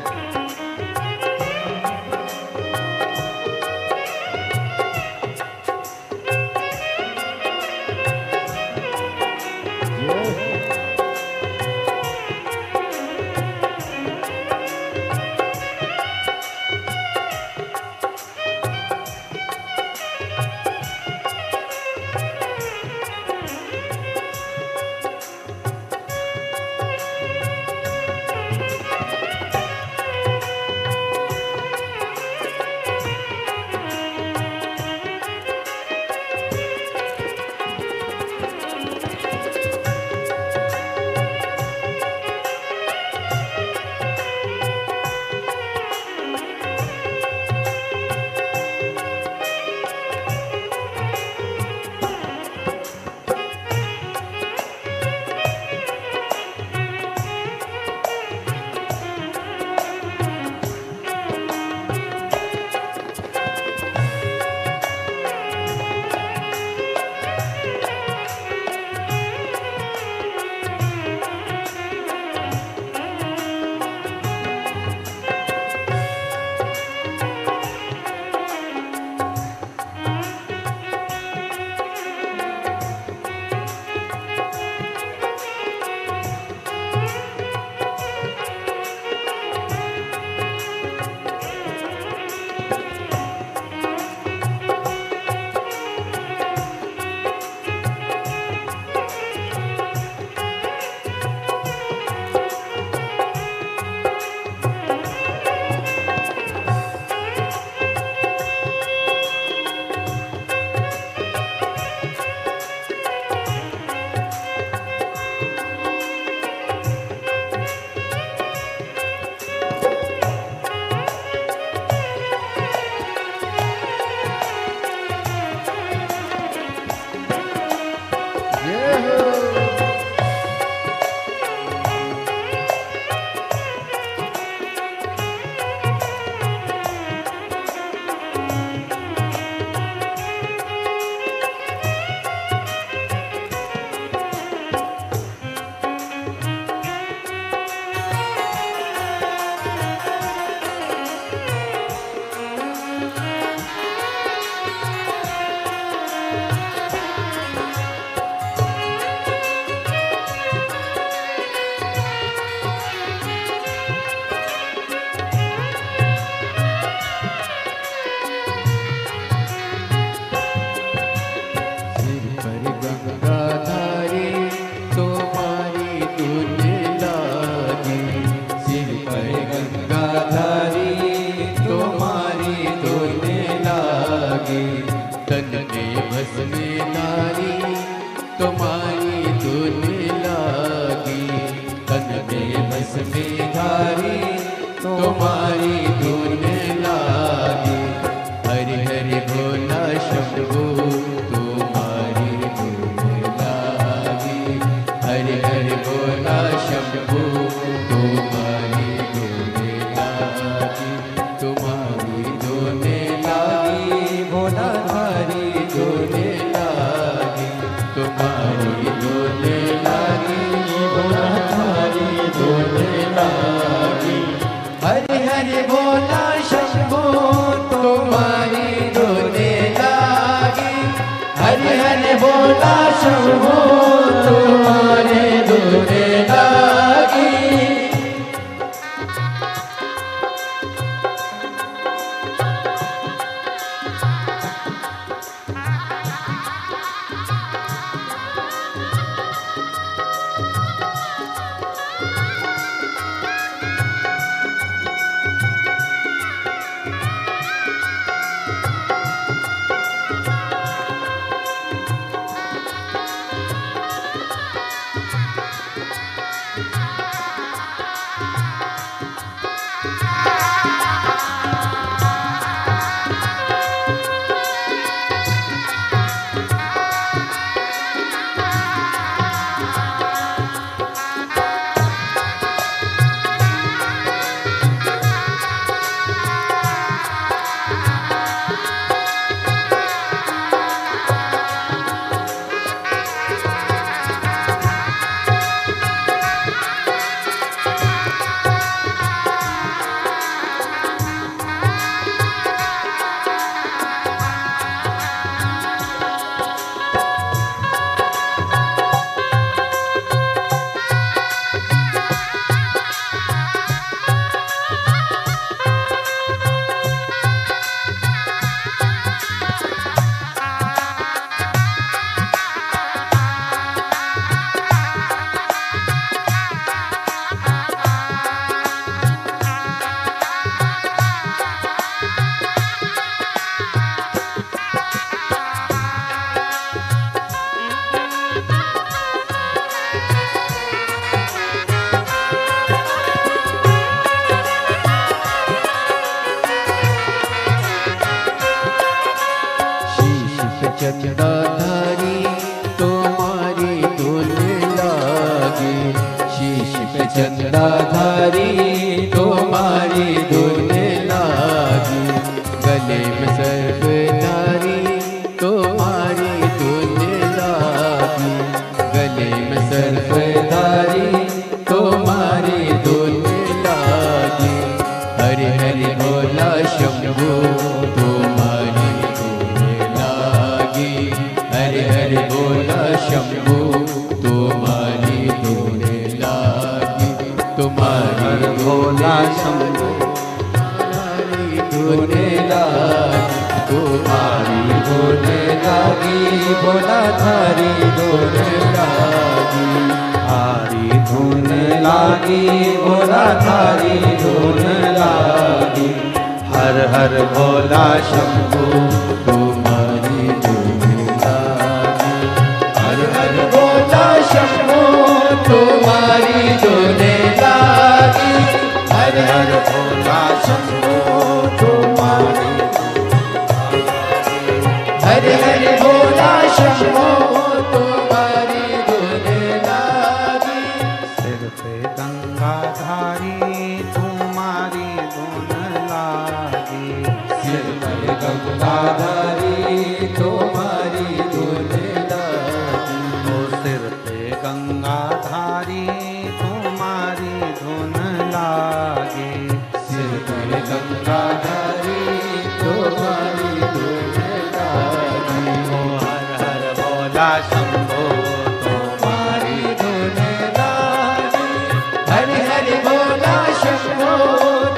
भस्मी धारी तुम्हारी धुन लागी। हरि हरि भोला शंभू तुम्हारी धुन लागी। हरि हरि भोला शंभू तुम्हारी धुन लागी। तुम्हारी धुन लागी भोला धारी धुन लागी। तुम्हारी धुन लागी भोला धारी धुन लागी। हरि हरि भोला शंभू तुम्हारी धुन लागी। हरि हरि भोला शंभू तुम्हारी धुन लागी। चंदाधारी तुम्हारी धुन लागी। शीश पे चंदाधारी तुम्हारी धुन लागी। गले में सर्पधारी तुम्हारी धुन लागी। गले में सर्पधारी तुम्हारी धुन लागी। हरि हरि भोला शंभू तुम्हारी हरि हरि भोला शंभू तुम्हारी धुन लागी। तुम्हारी भोला शंभू तुम्हारी धुन लागी। तुम्हारी धुन लागी भोला थारी धुन लागी। हारी धुन लागी भोला थारी धुन लागी। हर हर भोला शंभू तुम्हारी धुन लागी। हर हर भोला शंभू तुम्हारी धुन लागी। हर हर भोला शंभू तुम्हारी। हर हर भोला शंभू तुम्हारी धुन लागी। सिर पे गंगाधारी तुम्हारी धुन लागी। सिर पे गंगाधारी तुम्हारी धुन लागी। ओ सिर पे गंगाधारी तुम्हारी धुन लागी। सिर पे गंगाधारी तुम्हारी धुन लागी। ओ हर हर भोला शंभो तुम्हारी धुन लागी। हरि हरि भोला शंभो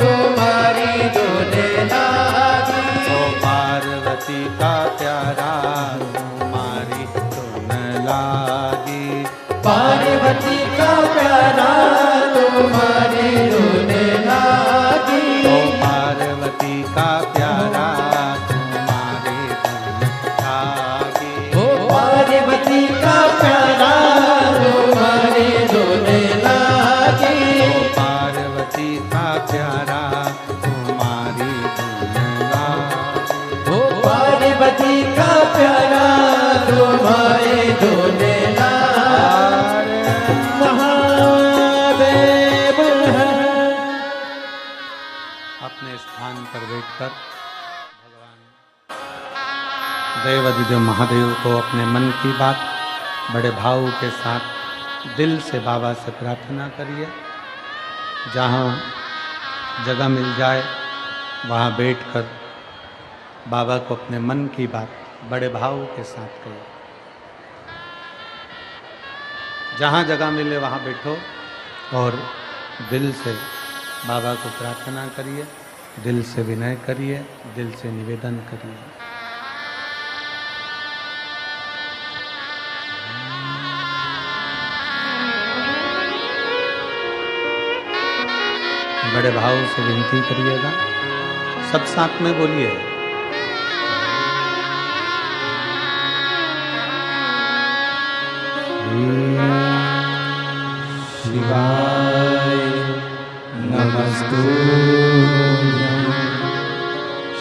तुम्हारी धुन लागी। ओ पार्वती का प्यारा तुम्हारी धुन लागी। पार्वती का प्यारा तुम्हारी धुन लागी। ओ पार्वती का प्यारा तुम्हारी धुन लागी। ओ पार्वती का प्यारा तुम्हारी धुन लागी। बैठकर भगवान देवाधिदेव महादेव को अपने मन की बात बड़े भाव के साथ दिल से बाबा से प्रार्थना करिए। जहाँ जगह मिल जाए वहाँ बैठकर बाबा को अपने मन की बात बड़े भाव के साथ कहिए। जहाँ जगह मिले वहाँ बैठो और दिल से बाबा को प्रार्थना करिए, दिल से विनय करिए, दिल से निवेदन करिए। बड़े भाव से विनती करिएगा, सब साथ में बोलिए। शिवाय नमस्तुभ्यं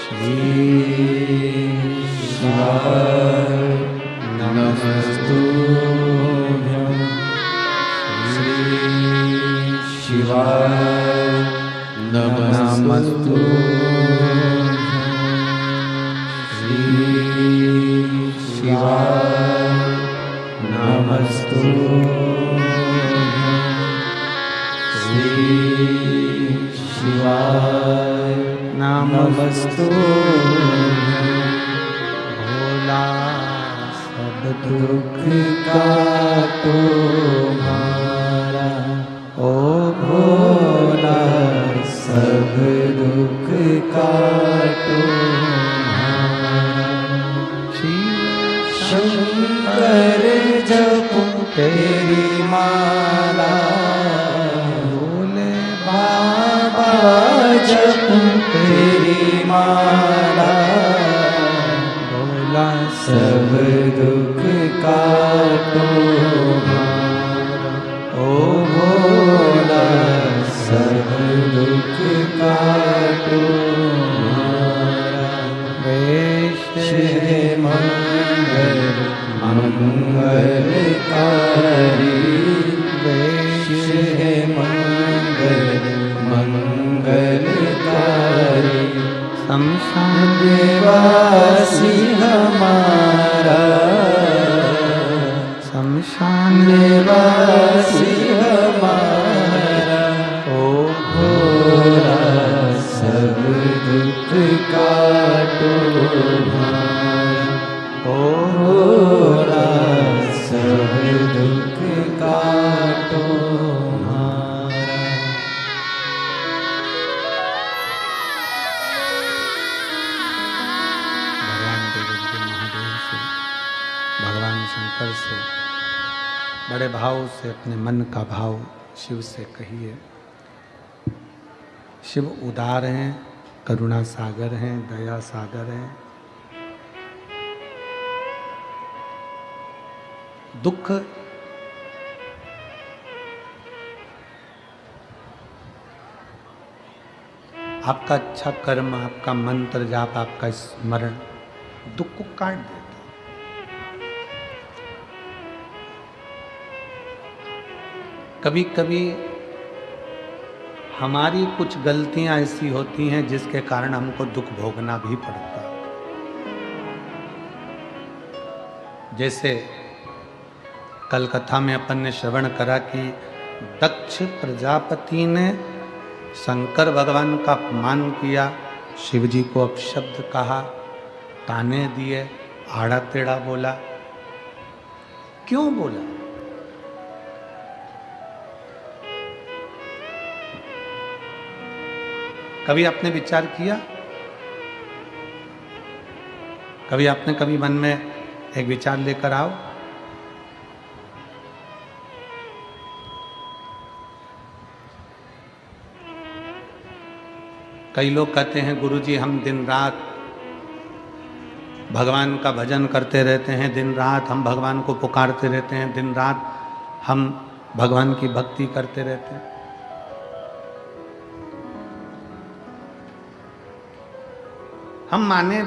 श्री शिवाय नमस्तुभ्यं श्री शिवाय नमस्तुभ्यं श्री शिवाय नमस्तुभ्यं शिवाय नमस्तुभ्यं। भोला सब दुख काटो हमारा, ओ भोला सब दुख काटो हमारा। शंकर जपो तेरी माला, बाबा जपो तेरी माला, भोला सब दुख काटो हमारा, ओ भोला सब दुख काटो हमारा। वेश है मंगल मंगलकारी, वेश है मंगलकारी, शमशान देवासी हमारा, शमशान देवासी हमारा, ओ भोला सब दुख काटो हमारा, ओ भोला सब दुख काटो हमारा। भगवान शंकर से बड़े भाव से अपने मन का भाव शिव से कहिए। शिव उदार हैं, करुणा सागर हैं, दया सागर हैं। दुख आपका अच्छा कर्म, आपका मंत्र जाप, आपका स्मरण दुख को काट देता। कभी कभी हमारी कुछ गलतियां ऐसी होती हैं जिसके कारण हमको दुख भोगना भी पड़ता है। जैसे कल कथा में अपन ने श्रवण करा कि दक्ष प्रजापति ने शंकर भगवान का अपमान किया, शिव जी को अपशब्द कहा, ताने दिए, आड़ा टेढ़ा बोला। क्यों बोला? कभी आपने विचार किया? कभी आपने कभी मन में एक विचार लेकर आओ। कई लोग कहते हैं गुरुजी हम दिन रात भगवान का भजन करते रहते हैं, दिन रात हम भगवान को पुकारते रहते हैं, दिन रात हम भगवान की भक्ति करते रहते हैं। हम माने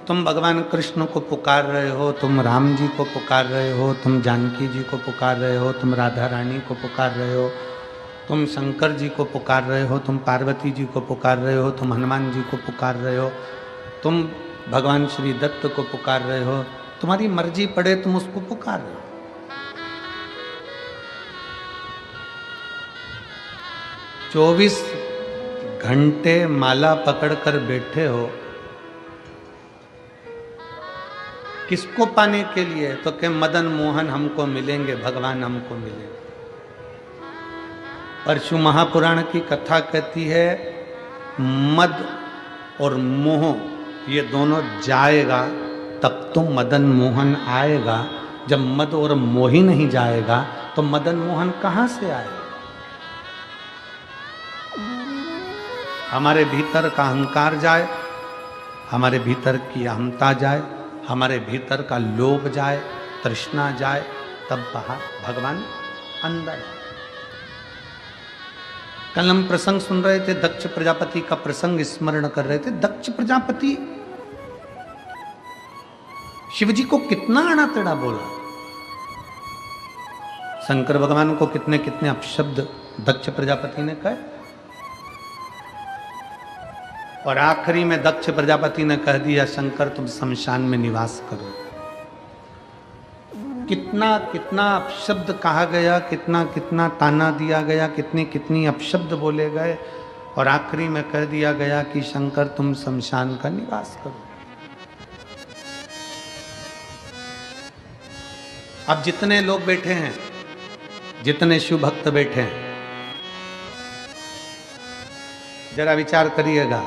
तुम भगवान कृष्ण को पुकार रहे हो, तुम राम जी को पुकार रहे हो, तुम जानकी जी को पुकार रहे हो, तुम राधा रानी को पुकार रहे हो, तुम शंकर जी को पुकार रहे हो, तुम पार्वती जी को पुकार रहे हो, तुम हनुमान जी को पुकार रहे हो, तुम भगवान श्री दत्त को पुकार रहे हो, तुम्हारी मर्जी पड़े तुम उसको पुकार रहे हो। चौबीस घंटे माला पकड़कर बैठे हो, किसको पाने के लिए? तो कि मदन मोहन हमको मिलेंगे, भगवान हमको मिलेंगे। परशु महापुराण की कथा कहती है मद और मोह ये दोनों जाएगा तब तो मदन मोहन आएगा। जब मद और मोह ही नहीं जाएगा तो मदन मोहन कहां से आएगा? हमारे भीतर का अहंकार जाए, हमारे भीतर की अहमता जाए, हमारे भीतर का लोभ जाए, तृष्णा जाए, तब बाहर भगवान अंदर है। कल हम प्रसंग सुन रहे थे, दक्ष प्रजापति का प्रसंग स्मरण कर रहे थे। दक्ष प्रजापति शिव जी को कितना आड़ा टेढ़ा बोला, शंकर भगवान को कितने कितने अपशब्द दक्ष प्रजापति ने कहे, और आखिरी में दक्ष प्रजापति ने कह दिया शंकर तुम शमशान में निवास करो। कितना कितना अपशब्द कहा गया, कितना कितना ताना दिया गया, कितनी कितनी अपशब्द बोले गए, और आखिरी में कह दिया गया कि शंकर तुम शमशान का निवास करो। अब जितने लोग बैठे हैं, जितने शिव भक्त बैठे हैं, जरा विचार करिएगा।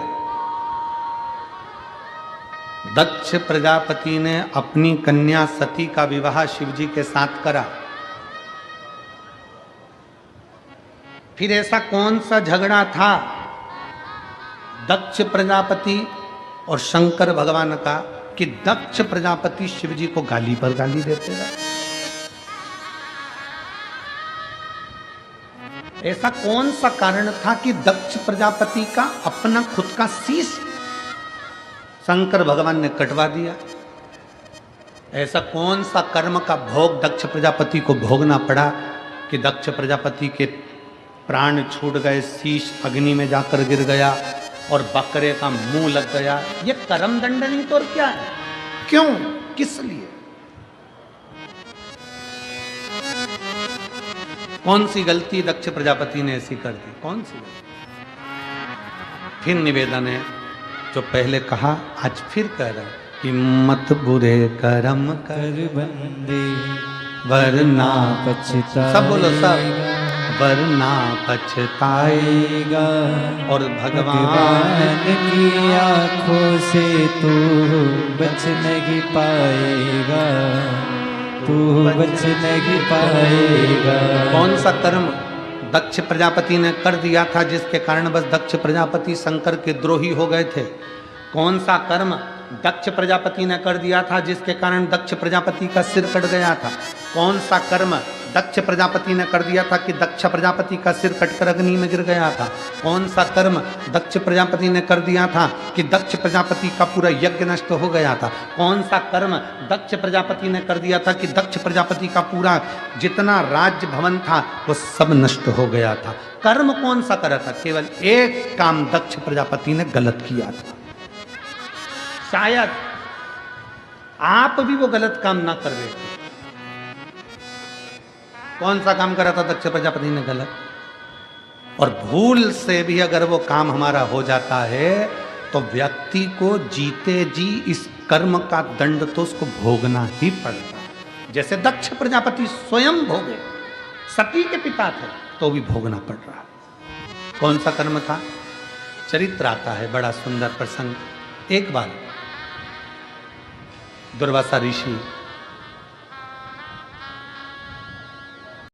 दक्ष प्रजापति ने अपनी कन्या सती का विवाह शिव जी के साथ करा। फिर ऐसा कौन सा झगड़ा था दक्ष प्रजापति और शंकर भगवान का कि दक्ष प्रजापति शिव जी को गाली पर गाली देते रहे? ऐसा कौन सा कारण था कि दक्ष प्रजापति का अपना खुद का शीश शंकर भगवान ने कटवा दिया? ऐसा कौन सा कर्म का भोग दक्ष प्रजापति को भोगना पड़ा कि दक्ष प्रजापति के प्राण छूट गए, शीश अग्नि में जाकर गिर गया और बकरे का मुंह लग गया? ये कर्म दंड नहीं तो और क्या है? क्यों, किस लिए? कौन सी गलती दक्ष प्रजापति ने ऐसी कर दी? कौन सी गलती? फिर निवेदन है, जो पहले कहा आज फिर कह रहे हैं कि मत बुरे कर्म कर बंदे वरना पछताएगा, सब बोलो सब, वरना पछताएगा और भगवान की आंखों से तू बच नहीं पाएगा, तू बच नहीं पाएगा। कौन सा कर्म दक्ष प्रजापति ने कर दिया था जिसके कारण बस दक्ष प्रजापति शंकर के द्रोही हो गए थे? कौन सा कर्म दक्ष प्रजापति ने कर दिया था जिसके कारण दक्ष प्रजापति का सिर कट गया था? कौन सा कर्म दक्ष प्रजापति ने कर दिया था कि दक्ष प्रजापति का सिर कटकर अग्नि में गिर गया था? कौन सा कर्म दक्ष प्रजापति ने कर दिया था कि दक्ष प्रजापति का पूरा यज्ञ नष्ट हो गया था? कौन सा कर्म दक्ष प्रजापति ने कर दिया था कि दक्ष प्रजापति का पूरा जितना राज्य भवन था वो सब नष्ट हो गया था? कर्म कौन सा करा था? केवल एक काम दक्ष प्रजापति ने गलत किया था। शायद आप भी वो गलत काम ना कर रहे थे। कौन सा काम करा था दक्ष प्रजापति ने गलत? और भूल से भी अगर वो काम हमारा हो जाता है तो व्यक्ति को जीते जी इस कर्म का दंड तो उसको भोगना ही पड़ता है। जैसे दक्ष प्रजापति स्वयं भोगे, सती के पिता थे तो भी भोगना पड़ रहा। कौन सा कर्म था? चरित्र आता है, बड़ा सुंदर प्रसंग। एक बार दुर्वासा ऋषि